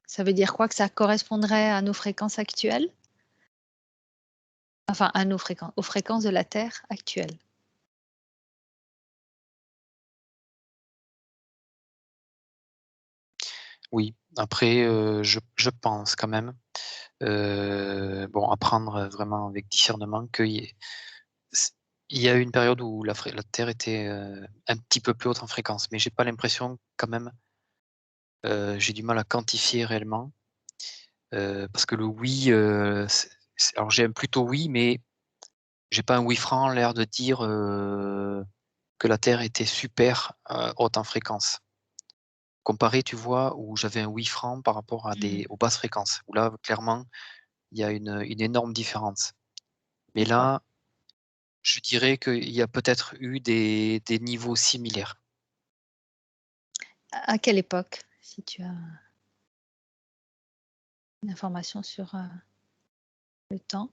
Ça veut dire quoi? Que ça correspondrait à nos fréquences actuelles? Enfin, à nos fréquences, aux fréquences de la Terre actuelles. Oui, après, je pense quand même, bon, à prendre vraiment avec discernement s il y a eu une période où la Terre était, un petit peu plus haute en fréquence, mais j'ai pas l'impression quand même, j'ai du mal à quantifier réellement, parce que le oui, alors j'ai un plutôt oui, mais j'ai pas un oui franc, l'air de dire, que la Terre était super, haute en fréquence. Comparé, tu vois, où j'avais un oui franc par rapport Mmh. aux basses fréquences, où là, clairement, il y a une énorme différence. Mais D'accord. là, je dirais qu'il y a peut-être eu des niveaux similaires. À quelle époque? Si tu as une information sur, le temps?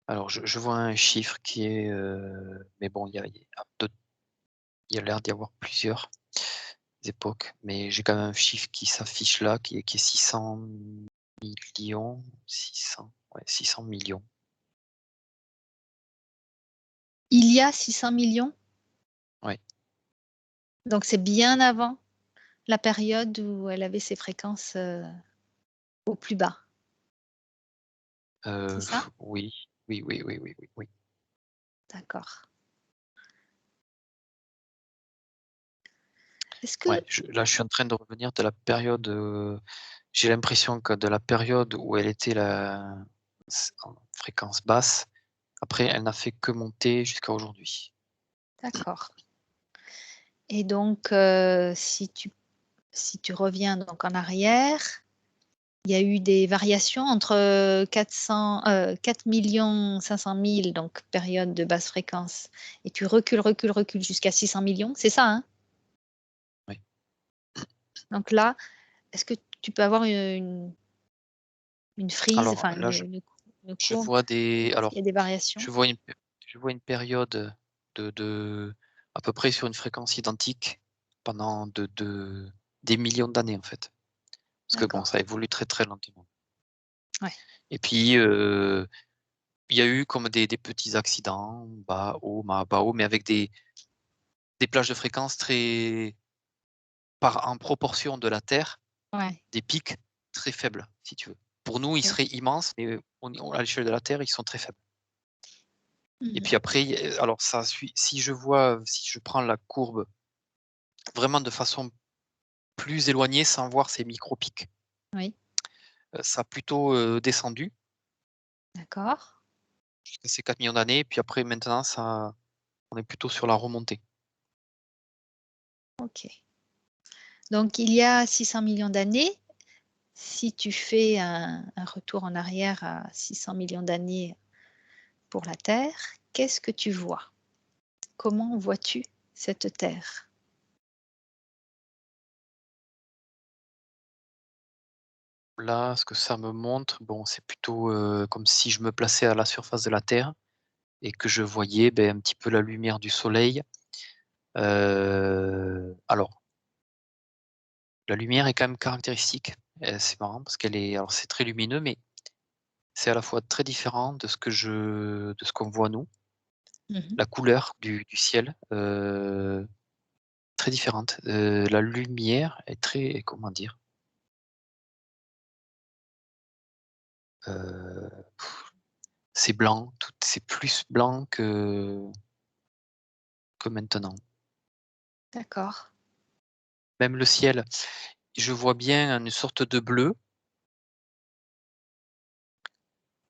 Alors je vois un chiffre qui est, mais bon, il y a l'air d'y avoir plusieurs époques, mais j'ai quand même un chiffre qui s'affiche là, qui est 600 millions, 600, ouais, 600 millions. Il y a 600 000 000. Ouais, Donc c'est bien avant la période où elle avait ses fréquences, au plus bas, c'est ça? oui, oui, oui, oui, oui, oui, oui. D'accord. Est-ce Ouais, que là, je suis en train de revenir de la période, j'ai l'impression que de la période où elle était en fréquence basse, après elle n'a fait que monter jusqu'à aujourd'hui. d'accord. Et donc, si tu reviens donc en arrière, il y a eu des variations entre, 4 500 000, donc période de basse fréquence, et tu recules, recules, recules jusqu'à 600 000 000, c'est ça, hein? Oui. Donc là, est-ce que tu peux avoir une frise, Alors enfin là, une je courbe? vois Il y a des variations? je vois une période de à peu près sur une fréquence identique pendant des millions d'années, en fait. Parce que bon, D'accord. ça évolue très, très lentement. Ouais. Et puis, il y a eu comme des petits accidents, bas, haut, bas, haut, mais avec des plages de fréquences très en proportion de la Terre, Ouais. des pics très faibles, si tu veux. Pour nous, ils Oui. seraient immenses, mais à l'échelle de la Terre, ils sont très faibles. Et Mmh. puis après, alors ça suit, si je prends la courbe vraiment de façon plus éloignée, sans voir ces micro-pics, Oui. ça a plutôt, descendu D'accord. jusqu'à ces 4 millions d'années, puis après maintenant on est plutôt sur la remontée. OK. Donc il y a 600 millions d'années, si tu fais un retour en arrière à 600 millions d'années pour la Terre, qu'est-ce que tu vois? Comment vois-tu cette Terre? Là, ce que ça me montre, bon, c'est plutôt, comme si je me plaçais à la surface de la Terre et que je voyais, un petit peu la lumière du soleil. Alors, la lumière est quand même caractéristique. C'est marrant parce qu'elle est, alors c'est très lumineux, mais c'est à la fois très différent de ce qu'on voit nous. Mmh. La couleur du ciel, très différente. La lumière est très, comment dire? Heu, c'est blanc, tout c'est plus blanc que maintenant. D'accord. Même le ciel, je vois bien une sorte de bleu,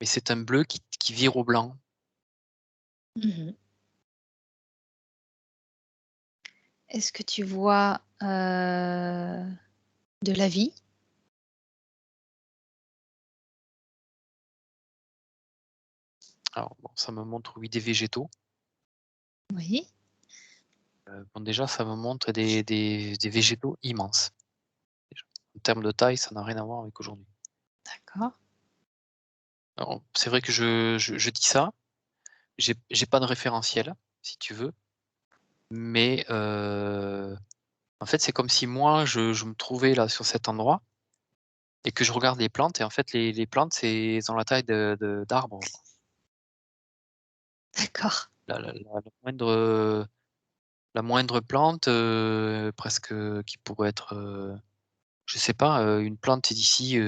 mais c'est un bleu qui vire au blanc. Mmh. Est-ce que tu vois, de la vie? Alors bon, ça me montre, oui, des végétaux. Oui. Bon, déjà, ça me montre des végétaux immenses, déjà. En termes de taille, ça n'a rien à voir avec aujourd'hui. D'accord. Alors, c'est vrai que je dis ça, j'ai pas de référentiel, si tu veux, mais en fait, c'est comme si moi, je me trouvais là sur cet endroit et que je regarde les plantes et en fait, les plantes, c'est elles ont la taille d'arbres, quoi. D'accord. La moindre plante, presque, qui pourrait être, je sais pas, une plante d'ici,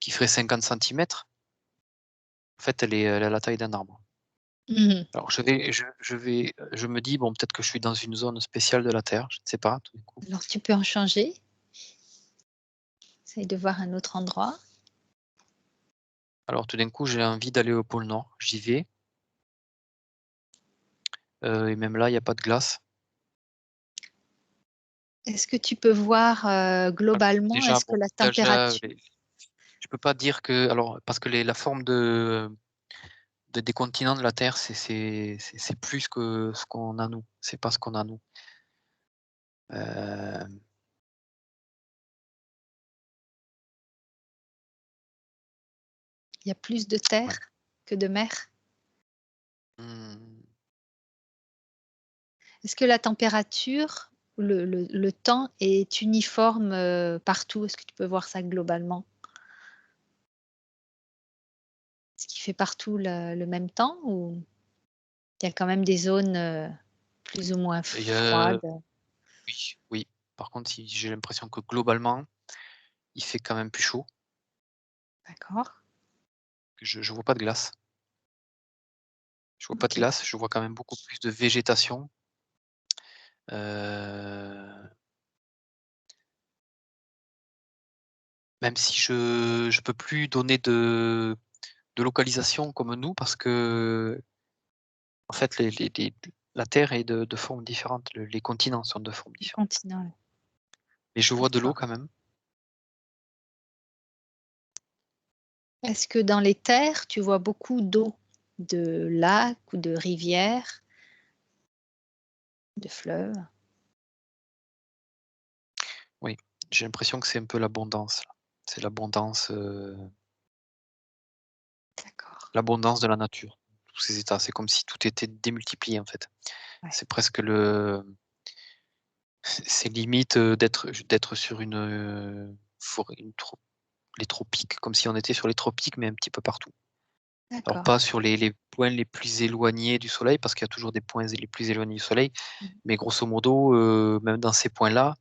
qui ferait 50 centimètres. En fait, elle a la taille d'un arbre. Mmh. Alors je me dis: «Bon, peut-être que je suis dans une zone spéciale de la Terre», je ne sais pas, tout d'un coup. Alors tu peux en changer. Essaye de voir un autre endroit. Alors tout d'un coup, j'ai envie d'aller au pôle Nord, j'y vais, et même là, il y a pas de glace. Est-ce que tu peux voir, Alors globalement, déjà, est-ce que bon, la déjà, température je peux pas dire que, alors parce que la forme des continents de la Terre, c'est plus que ce qu'on a nous, c'est pas ce qu'on a nous. Hem, il y a plus de ouais. terre que de mer? Mmh, Est-ce que la température, le temps est uniforme, partout? Est-ce que tu peux voir ça globalement? Est-ce qu'il fait partout le même temps ou il y a quand même des zones, plus ou moins et froides? oui, oui. Par contre, si j'ai l'impression que globalement, il fait quand même plus chaud, D'accord, que je vois pas de glace. Je vois pas de OK. glace, je vois quand même beaucoup plus de végétation. Heu, Même si je peux plus donner de localisation comme nous parce que, en fait, la Terre est de formes différentes, les continents sont de formes Le différentes. continent, ouais. Mais je vois de l'eau D'accord. quand même. Est-ce que dans les terres, tu vois beaucoup d'eau? De lacs ou de rivières, de fleuves? Oui, j'ai l'impression que c'est un peu l'abondance là. C'est D'accord, l'abondance de la nature, tous ces états. C'est comme si tout était démultiplié, en fait. ouais. C'est presque c'est limite, d'être sur une, forêt, une trop les tropiques, comme si on était sur les tropiques, mais un petit peu partout. Alors D'accord. pas sur les points les plus éloignés du soleil, parce qu'il y a toujours des points les plus éloignés du soleil, Mmh. mais grosso modo, même dans ces points-là,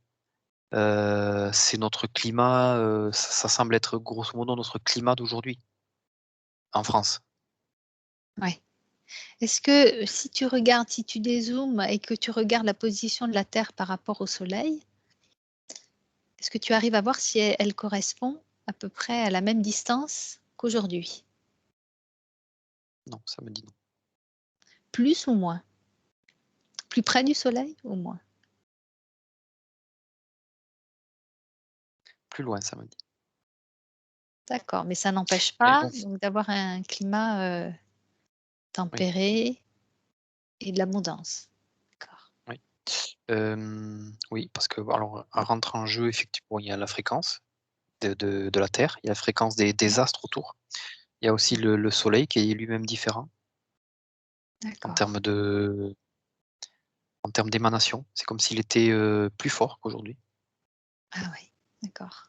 c'est notre climat, ça semble être grosso modo notre climat d'aujourd'hui, en France. Ouais. Est-ce que, si tu regardes, si tu dézoomes et que tu regardes la position de la Terre par rapport au soleil, est-ce que tu arrives à voir si elle correspond à peu près à la même distance qu'aujourd'hui? Non, ça me dit non. Plus ou moins? Plus près du soleil ou moins? Plus loin, ça me dit. D'accord, mais ça n'empêche Mais pas bon, donc d'avoir un climat, oui, tempéré et de l'abondance? D'accord. oui. Oui, parce que bon, alors, rentre en jeu effectivement, il y a la fréquence de la Terre, il y a la fréquence Mmh. des astres autour. Il y a aussi le soleil qui est lui-même différent en D'accord. termes de en termes d'émanation. C'est comme s'il était, plus fort qu'aujourd'hui. Ah oui, d'accord.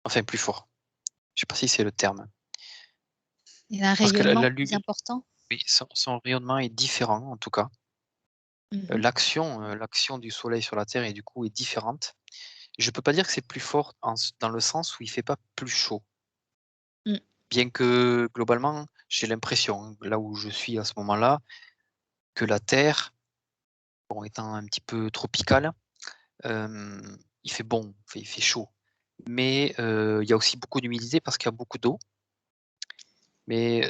Enfin plus fort, je sais pas si c'est le terme. Il a un Parce que rayonnement la plus lumière, important? oui, son rayonnement est différent en tout cas. Mmh. L'action du soleil sur la Terre et du coup est différente. Je peux pas dire que c'est plus fort dans le sens où il fait pas plus chaud. Mmh. Bien que globalement, j'ai l'impression, hein, là où je suis à ce moment-là, que la Terre, bon étant un petit peu tropicale, il fait bon, il fait chaud. Mais, il y a aussi beaucoup d'humidité parce qu'il y a beaucoup d'eau. Mais,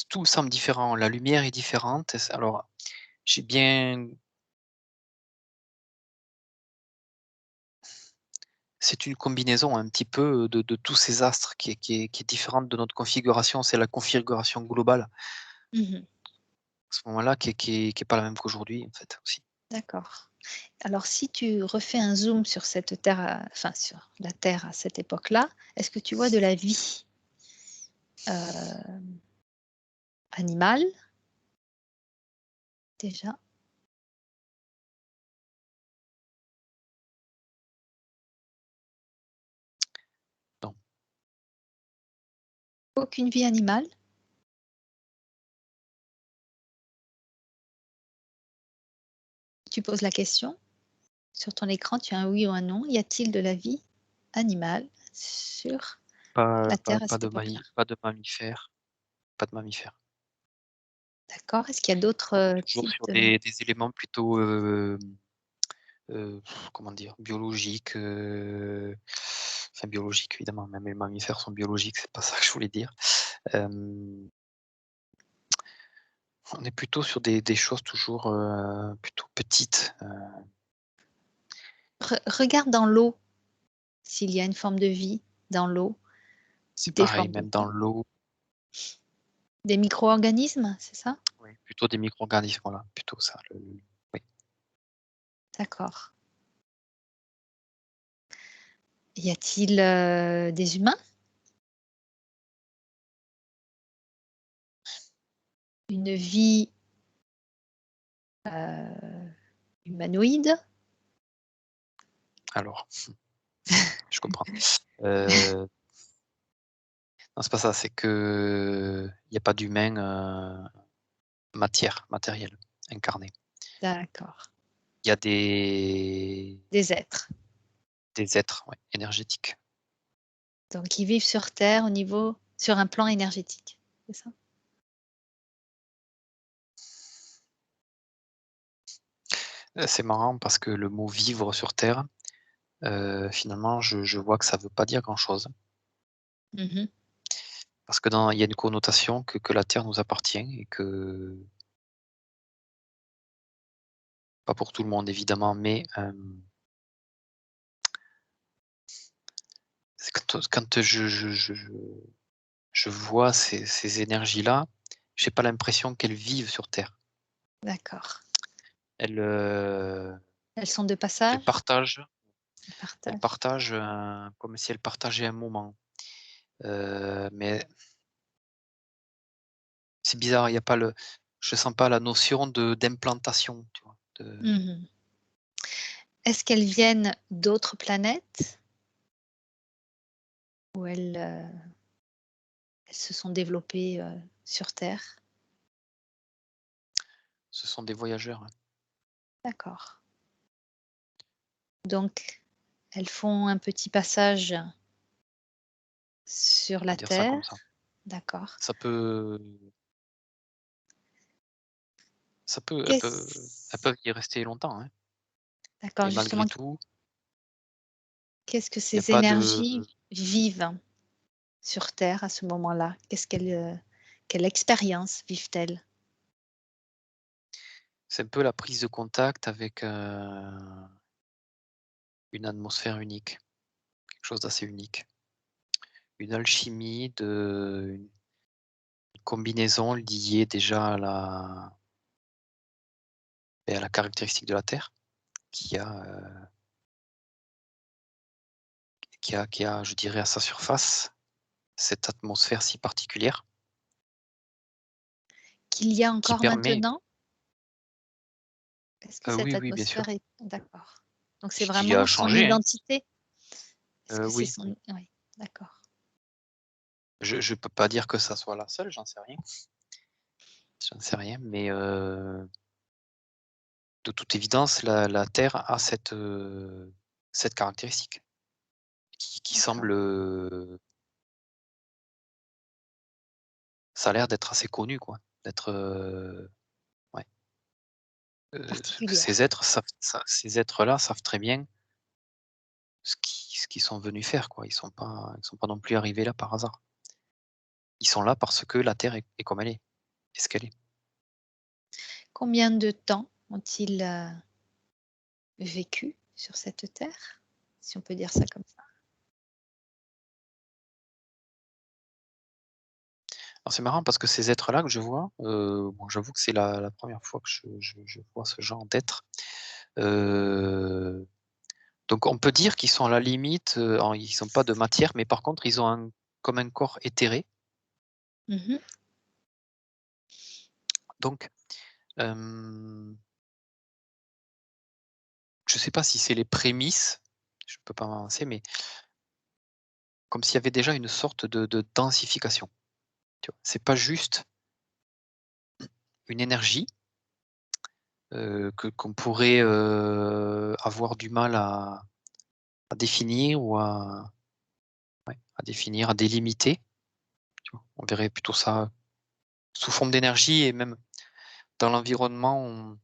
tout semble différent. La lumière est différente. Alors, j'ai bien c'est une combinaison un petit peu de tous ces astres qui est différente de notre configuration. C'est la configuration globale, Mmh. à ce moment-là, qui est pas la même qu'aujourd'hui, en fait, aussi. D'accord. Alors si tu refais un zoom sur cette Terre, enfin sur la Terre à cette époque-là, est-ce que tu vois de la vie, heu, animale déjà? Non, Aucune vie animale? Tu poses la question. Sur ton écran, tu as un oui ou un non. Y a-t-il de la vie animale sur la Terre à pas cette de époque-là? pas de mammifères. D'accord. Est-ce qu'il y a d'autres, On est toujours types sur de des éléments plutôt, comment dire? Biologiques, enfin biologiques évidemment, même les mammifères sont biologiques, c'est pas ça que je voulais dire. Hem, on est plutôt sur des choses toujours, plutôt petites, regarde dans l'eau s'il y a une forme de vie dans l'eau, c'est des pareil, formes de même dans vie. l'eau, Des micro-organismes, c'est ça? oui, plutôt des micro-organismes, voilà, plutôt ça, oui. D'accord. Y a-t-il, des humains? Une vie, heu, humanoïde? Alors, je comprends. Heu, non, c'est pas ça, c'est qu'il y a pas d'humain, matériel, incarné. D'accord. Il y a Des êtres, des êtres, ouais, énergétiques. donc qui vivent sur terre au niveau sur un plan énergétique, c'est ça? C'est marrant parce que le mot «vivre sur terre», finalement, je vois que ça veut pas dire grand-chose. Mmh mh. Parce que il y a une connotation que la terre nous appartient et que pas pour tout le monde évidemment, mais, c'est quand je vois ces énergies-là, j'ai pas l'impression qu'elles vivent sur terre. D'accord. Elles, Elles sont de elles passage? partagent Elles elles partagent? partagent comme si elles partageaient un moment. Mais c'est bizarre, il y a pas je sens pas la notion d'implantation, tu vois? Mmh mh. Est-ce qu'elles viennent d'autres planètes? où elles se sont développées, sur terre? Ce sont des voyageurs, hein. D'accord. Donc elles font un petit passage sur On la va dire ça terre? comme ça. D'accord. Ça peut ça peut elles Qu'est-ce peuvent y rester longtemps, hein, d'accord, et malgré justement, tout, qu'est-ce que il y a ces pas de énergies vivent sur terre à ce moment-là? Quelle expérience vivent-elles? c'est un peu la prise de contact avec, une atmosphère unique, quelque chose d'assez unique. Une alchimie une combinaison liée déjà à la caractéristique de la Terre qui a, je dirais, à sa surface, cette atmosphère si particulière Qu'il y a qui encore permet maintenant? Est-ce que cette oui, oui, bien atmosphère sûr, est d'accord. Donc c'est qui a vraiment son changé, hein. identité? Est-ce que c'est Oui, son oui. oui, d'accord. Je peux pas dire que ça soit la seule, j'en sais rien, mais de toute évidence, la Terre a cette caractéristique qui D'accord. semble, ça a l'air d'être assez connu quoi, d'être, ouais, Particulière. ces êtres-là savent très bien ce qu'ils sont venus faire quoi. Ils sont pas non plus arrivés là par hasard. Ils sont là parce que la Terre est comme elle est ce qu'elle est. Combien de temps ont-ils, vécu sur cette terre? Si on peut dire ça comme ça? Alors c'est marrant parce que ces êtres-là que je vois, bon j'avoue que c'est la 1re fois que je vois ce genre d'être. Heu, donc on peut dire qu'ils sont à la limite, alors ils ont pas de matière, mais par contre ils ont comme un corps éthéré. Mmh mh. Donc, je sais pas si c'est les prémices, je peux pas m'avancer, mais comme s'il y avait déjà une sorte de densification, tu vois? C'est pas juste une énergie, que qu'on pourrait, avoir du mal à définir ou à définir, à délimiter, tu vois? On verrait plutôt ça sous forme d'énergie et même dans l'environnement,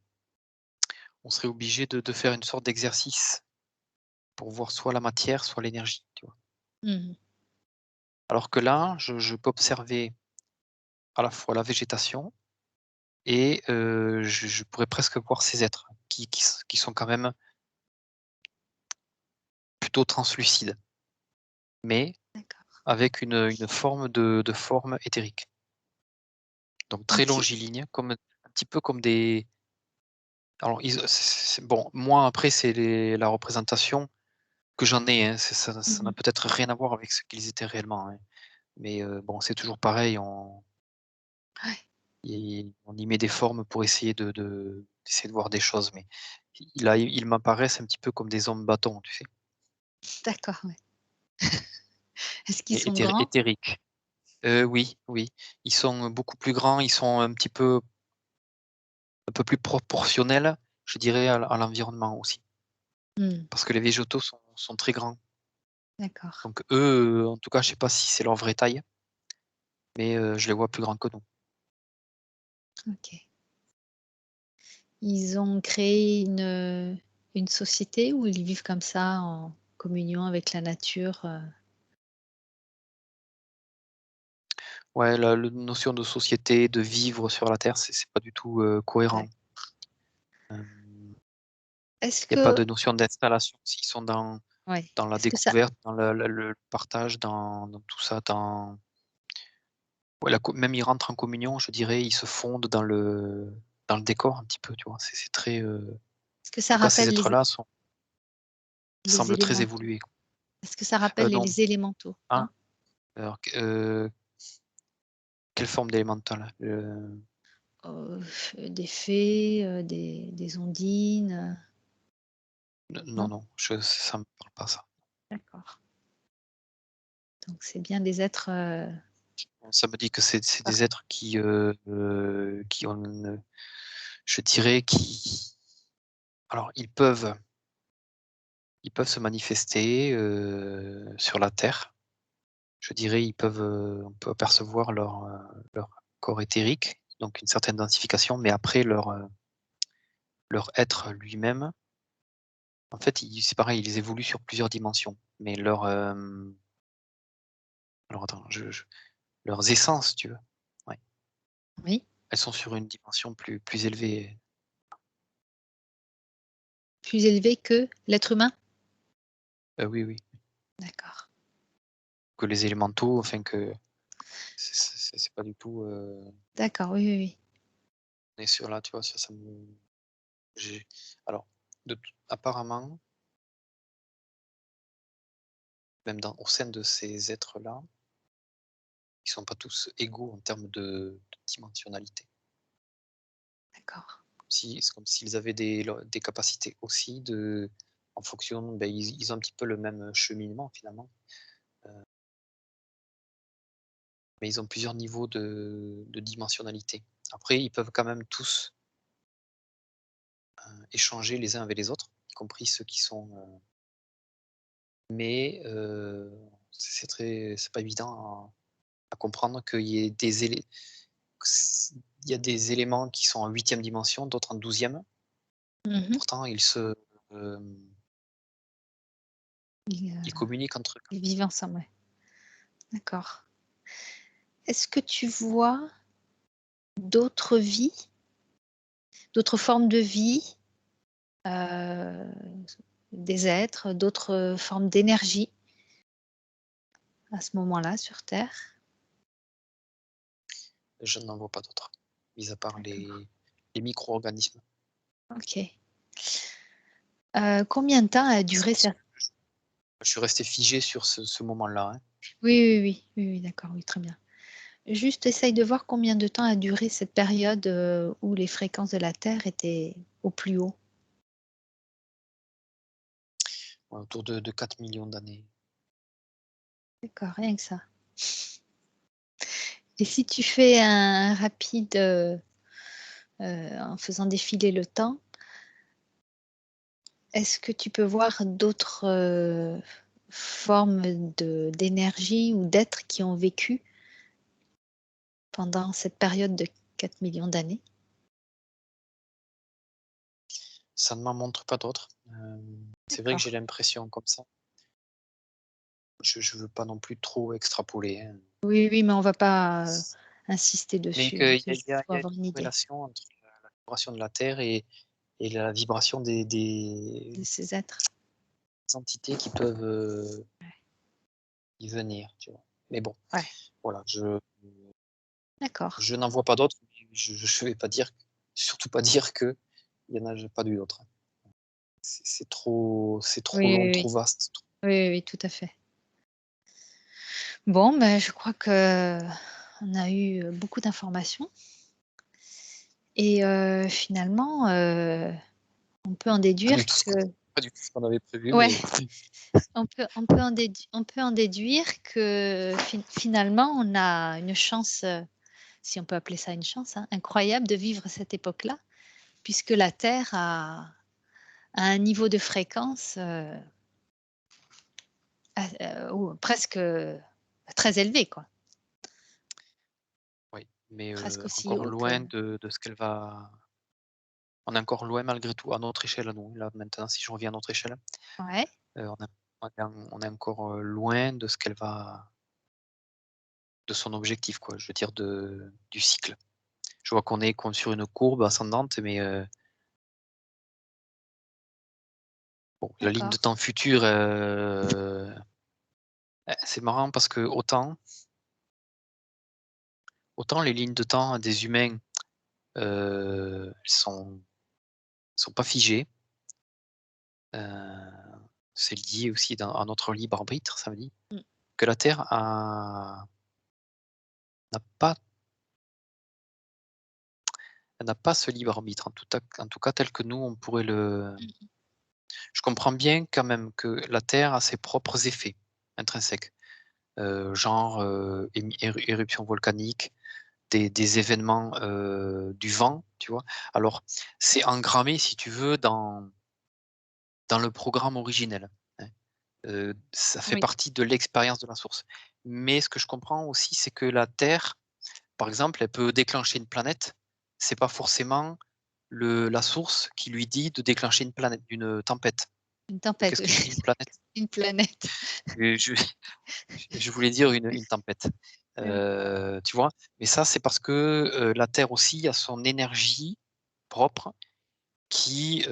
on serait obligé de faire une sorte d'exercice pour voir soit la matière, soit l'énergie, tu vois? Mmh. Alors que là, je peux observer à la fois la végétation et je pourrais presque voir ces êtres qui sont quand même plutôt translucides, mais D'accord. avec une forme de forme éthérique. Donc très Ont-ils longiligne, comme un petit peu comme des alors c'est bon, moi après c'est la représentation que j'en ai, hein, ça n'a mmh. peut-être rien à voir avec ce qu'ils étaient réellement, hein. Mais bon, c'est toujours pareil, Ouais, on y met des formes pour essayer d'essayer de voir des choses, mais ils m'apparaissent un petit peu comme des hommes bâtons, tu sais? d'accord, ouais. Est-ce qu'ils Et sont grands? éthériques. Oui, oui, ils sont beaucoup plus grands, ils sont un peu plus proportionnels, je dirais, à l'environnement aussi. Mmh, Parce que les végétaux sont très grands. d'accord, Donc eux, en tout cas, je sais pas si c'est leur vraie taille, mais je les vois plus grands que nous. OK. Ils ont créé une société où ils vivent comme ça en communion avec la nature, Ouais, la notion de société, de vivre sur la terre, c'est pas du tout, cohérent. D'accord. Hem, Est-ce il y a pas que de notion d'installation. S'ils sont ouais, dans la est-ce que ça découverte, dans le partage, dans tout ça, ouais, la co même ils rentrent en communion, je dirais, ils se fondent dans le décor un petit peu, tu vois? C'est très, en est-ce que ça tout cas, ces rappelle êtres-là les semblent très élémentaux? évolués. Est-ce que ça rappelle Non. les élémentaux? Ah, Non? alors quelle forme d'élémental? Des fées, des ondines, Non, non? non, ça me parle pas ça. D'accord. Donc c'est bien des êtres, Ça me dit que c'est par des êtres qui ont je dirais alors ils peuvent se manifester, sur la Terre. Je dirais, on peut apercevoir leur corps éthérique, donc une certaine densification, mais après leur être lui-même, en fait, c'est pareil, ils évoluent sur plusieurs dimensions, mais alors attends, leurs essences, si tu veux, ouais, oui, elles sont sur une dimension plus élevée. plus élevés que l'être humain? Oui, oui, D'accord. que les élémentaux, enfin que c'est pas du tout, D'accord, oui, oui, oui. on est sur là, tu vois? Ça me j'ai alors de t apparemment, même au sein de ces êtres-là, ils sont pas tous égaux en termes de dimensionnalité. D'accord. Si c'est comme s'ils avaient des capacités aussi en fonction, ils ont un petit peu le même cheminement finalement, mais ils ont plusieurs niveaux de dimensionnalité. Après, ils peuvent quand même tous, échanger les uns avec les autres, y compris ceux qui sont, mais c'est pas évident à comprendre qu'il y ait il y a des éléments qui sont en huitième dimension, d'autres en douzième. Mmh. Pourtant hem, Ils, ils communiquent entre eux. ils vivent ensemble, ouais. D'accord. Est-ce que tu vois d'autres vies, d'autres formes de vie, heu, des êtres, d'autres formes d'énergie à ce moment-là sur terre? Je n'en vois pas d'autres, mis à part D'accord, les micro-organismes. OK. Combien de temps a C'est duré pour ça cette que je suis resté figé sur ce moment-là, hein. oui, oui, oui, oui, oui, d'accord, oui, très bien. Juste essaye de voir combien de temps a duré cette période, où les fréquences de la Terre étaient au plus haut. Ouais, autour de 4 millions d'années. D'accord, rien que ça. Et si tu fais un rapide, en faisant défiler le temps, est-ce que tu peux voir d'autres, formes d'énergie ou d'êtres qui ont vécu pendant cette période de 4 millions d'années? Ça ne m'en montre pas d'autres. C'est vrai que D'accord. j'ai l'impression comme ça. Je veux pas non plus trop extrapoler, hein. Oui, oui, mais on va pas, insister Mais dessus, hein, qu'il y c'est a juste pour il y a une avoir une idée corrélation entre la vibration de la Terre et la vibration de ces êtres. des entités qui peuvent, y venir, tu vois? Mais bon, Ouais, voilà, d'accord. je n'en vois pas d'autres. Je vais pas dire surtout pas dire qu'il y en a pas eu d'autres, hein. C'est trop Oui, long, oui, oui. trop vaste. Oui, oui, oui, tout à fait. Bon, ben, je crois qu'on a eu, beaucoup d'informations et finalement, on peut en Pas déduire du tout ce que qu'on pas du tout ce qu'on avait prévu, ouais, mais on peut en déduire que finalement, on a une chance, si on peut appeler ça une chance, hein, incroyable de vivre cette époque-là, puisque la Terre a un niveau de fréquence, presque, très élevé, quoi. oui, mais Presque aussi encore haut que loin de ce qu'elle va on est encore loin malgré tout à notre échelle à nous. Là, maintenant, si je reviens à notre échelle, ouais, on est encore, loin de ce qu'elle va de son objectif, quoi, je veux dire du cycle. Je vois qu'on est sur une courbe ascendante, mais bon, la ligne de d'accord. temps future, c'est marrant parce que autant les lignes de temps des humains, elles sont pas figées, heu, c'est lié aussi à notre libre arbitre, ça me dit, Mmh. que la Terre n'a pas elle n'a pas ce libre arbitre, en tout cas tel que nous on pourrait le Mmh. je comprends bien quand même que la Terre a ses propres effets intrinsèques. genre, éruption volcanique, des événements, du vent, tu vois? Alors, c'est engrammé, si tu veux, dans le programme originel, hein. Ça fait Oui, partie de l'expérience de la source. Mais ce que je comprends aussi, c'est que la Terre, par exemple, elle peut déclencher une planète. C'est pas forcément la source qui lui dit de déclencher une tempête. une tempête, Qu'est-ce que j'ai dit? Une planète? une planète. Je je voulais dire une tempête, Oui. tu vois? Mais ça, c'est parce que, la Terre aussi a son énergie propre qui,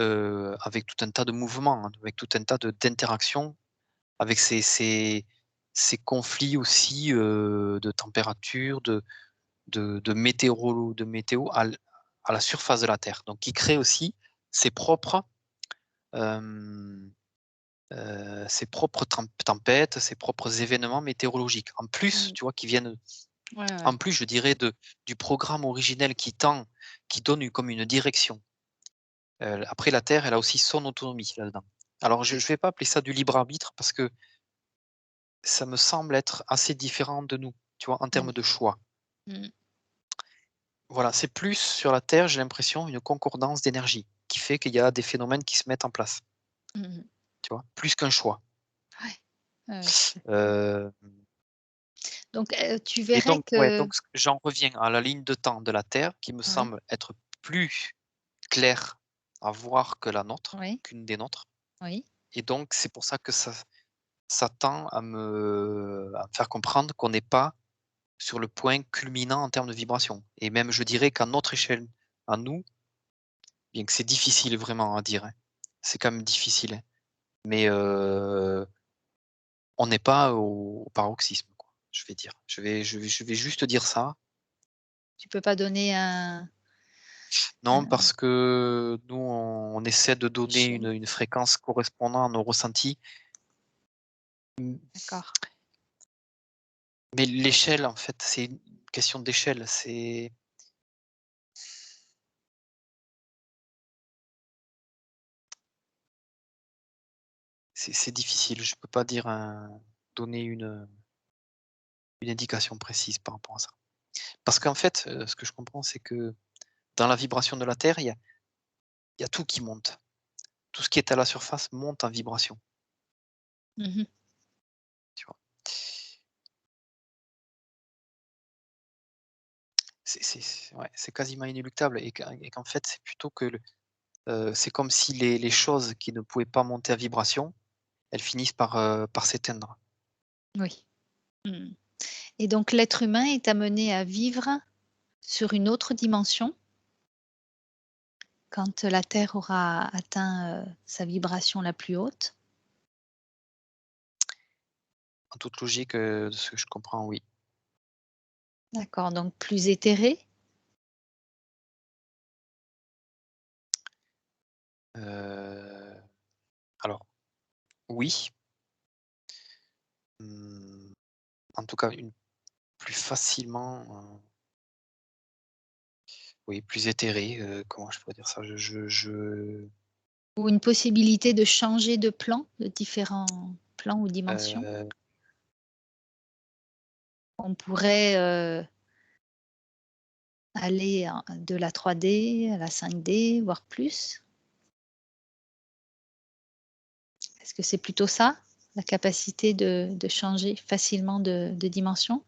avec tout un tas de mouvements, hein, avec tout un tas d'interactions, avec ces conflits aussi, de température, de météo à la surface de la Terre. Donc qui crée aussi ses propres, hem, ses propres tempêtes, ses propres événements météorologiques. En plus, Mmh. tu vois, qui viennent Ouais, ouais. en plus, je dirais, du programme originel qui donne comme une direction. Après la Terre, elle a aussi son autonomie là-dedans. Alors je vais pas appeler ça du libre arbitre parce que ça me semble être assez différent de nous, tu vois, en Mmh. termes de choix. Mmh. Voilà, c'est plus sur la Terre, j'ai l'impression, une concordance d'énergie qui fait qu'il y a des phénomènes qui se mettent en place, Mmh mh. tu vois? Plus qu'un choix. Ouais. Ouais, ouais, tout à fait. Heu Donc, tu et verrais donc ouais, que donc j'en reviens à la ligne de temps de la Terre qui me oui, semble être plus claire à voir que la nôtre, oui, qu'une des nôtres, oui. et donc c'est pour ça que ça tend à me faire comprendre qu'on n'est pas sur le point culminant en termes de vibration, et même je dirais qu'à notre échelle, à nous, bien que c'est difficile vraiment à dire, hein, c'est quand même difficile, hein, mais on n'est pas au paroxysme, quoi, je vais dire. Je vais juste dire ça. Tu peux pas donner un Non, parce que nous, on essaie de donner échelle? une fréquence correspondant à nos ressentis. Mmh, D'accord. mais l'échelle, en fait, c'est une question d'échelle. C'est difficile. Je peux pas dire donner une indication précise par rapport à ça. Parce qu'en fait, ce que je comprends, c'est que dans la vibration de la Terre, il y a tout qui monte. Tout ce qui est à la surface monte en vibration, Mmh mh. tu vois? Ouais, c'est quasiment inéluctable, et qu'en fait, c'est plutôt que c'est comme si les choses qui ne pouvaient pas monter à vibration, elles finissent par s'éteindre. Oui. Mmh. Et donc l'être humain est amené à vivre sur une autre dimension quand la Terre aura atteint, sa vibration la plus haute? En toute logique, de ce que je comprends, oui. D'accord, donc plus éthéré? Heu, alors oui, en tout cas une plus facilement, oui, plus éthéré, comment je pourrais dire ça? Ou une possibilité de changer de plan, de différents plans ou dimensions? Heu, On pourrait, aller de la 3D à la 5D, voire plus? Est-ce que c'est plutôt ça? La capacité de changer facilement de dimension?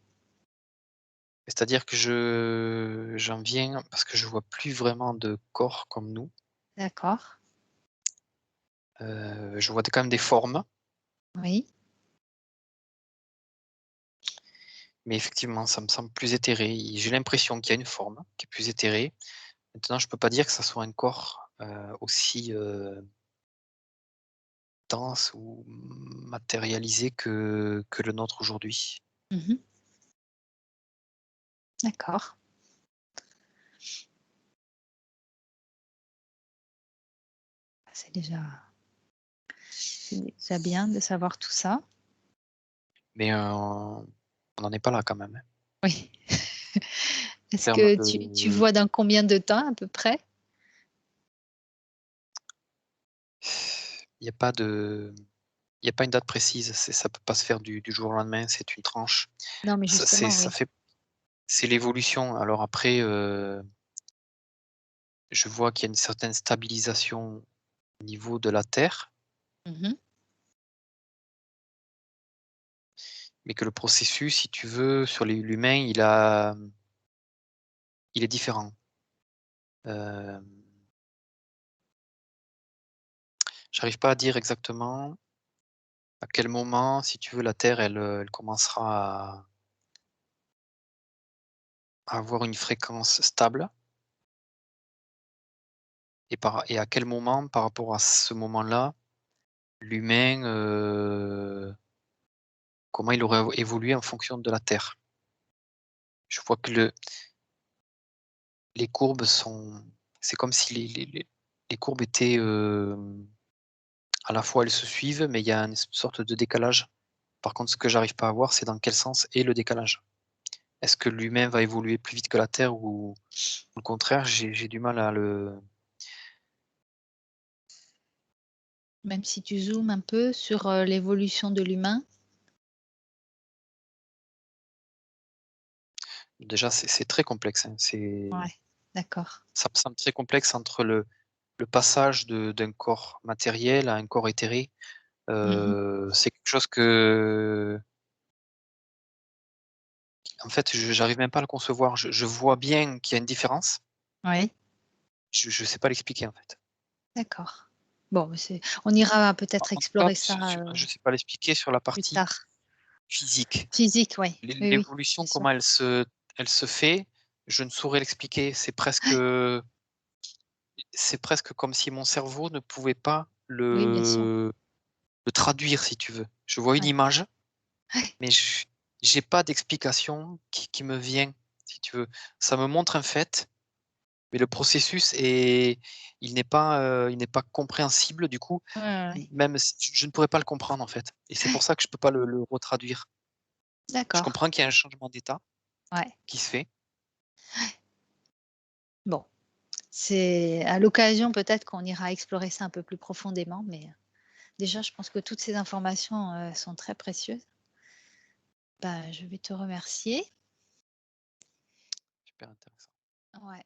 c'est-à-dire que j'en viens parce que je vois plus vraiment de corps comme nous, D'accord, je vois quand même des formes, oui. mais effectivement, ça me semble plus éthéré. J'ai l'impression qu'il y a une forme qui est plus éthérée. Maintenant, je peux pas dire que ça soit un corps, aussi, dense ou matérialisé que le nôtre aujourd'hui. Mmh. D'accord. C'est déjà bien de savoir tout ça. Mais, on n'en est pas là quand même, hein. Oui. En Est-ce termes que de tu vois dans combien de temps à peu près? il y a pas de il y a pas une date précise, ça peut pas se faire du jour au lendemain, c'est une tranche. Non, mais Ça c'est justement, ça oui. fait c'est l'évolution. Alors après, je vois qu'il y a une certaine stabilisation au niveau de la Terre, Mmh. mais que le processus, si tu veux, sur l'humain, il est différent. Hem, J'arrive pas à dire exactement à quel moment, si tu veux, la Terre, elle commencera à avoir une fréquence stable et à quel moment, par rapport à ce moment-là, l'humain, comment il aurait évolué en fonction de la Terre. Je vois que les courbes sont c'est comme si les courbes étaient, à la fois elles se suivent, mais il y a une sorte de décalage. Par contre, ce que j'arrive pas à voir, c'est dans quel sens est le décalage. Est-ce que l'humain va évoluer plus vite que la Terre ou le contraire? J'ai du mal à le Même si tu zoomes un peu sur, l'évolution de l'humain? déjà, c'est très complexe, hein. Ouais, d'accord. Ça me semble très complexe entre le passage d'un corps matériel à un corps éthéré. Mmh. C'est quelque chose que en fait, je j'arrive même pas à le concevoir. Je vois bien qu'il y a une différence. Oui, Je sais pas l'expliquer, en fait. d'accord. Bon, mais c'est on ira En peut-être en tout cas, explorer ça, je sais pas l'expliquer sur la plus partie tard. physique. Physique, oui. Oui, oui, L'évolution, bien sûr. comment elle se fait, je ne saurais l'expliquer. C'est presque comme si mon cerveau ne pouvait pas Oui, bien sûr. le traduire, si tu veux. Je vois une Ouais. image, Ouais. mais j'ai pas d'explication qui me vient, si tu veux. Ça me montre un fait, mais le processus il n'est pas compréhensible, du coup, Ouais, ouais, ouais. même si je ne pourrais pas le comprendre, en fait, et c'est pour ça que je peux pas le retraduire. Je D'accord. comprends qu'il y a un changement d'état Ouais. qui se fait. Bon, c'est à l'occasion peut-être qu'on ira explorer ça un peu plus profondément, mais, déjà je pense que toutes ces informations, sont très précieuses. Bah, je vais te remercier. Super intéressant. Ouais.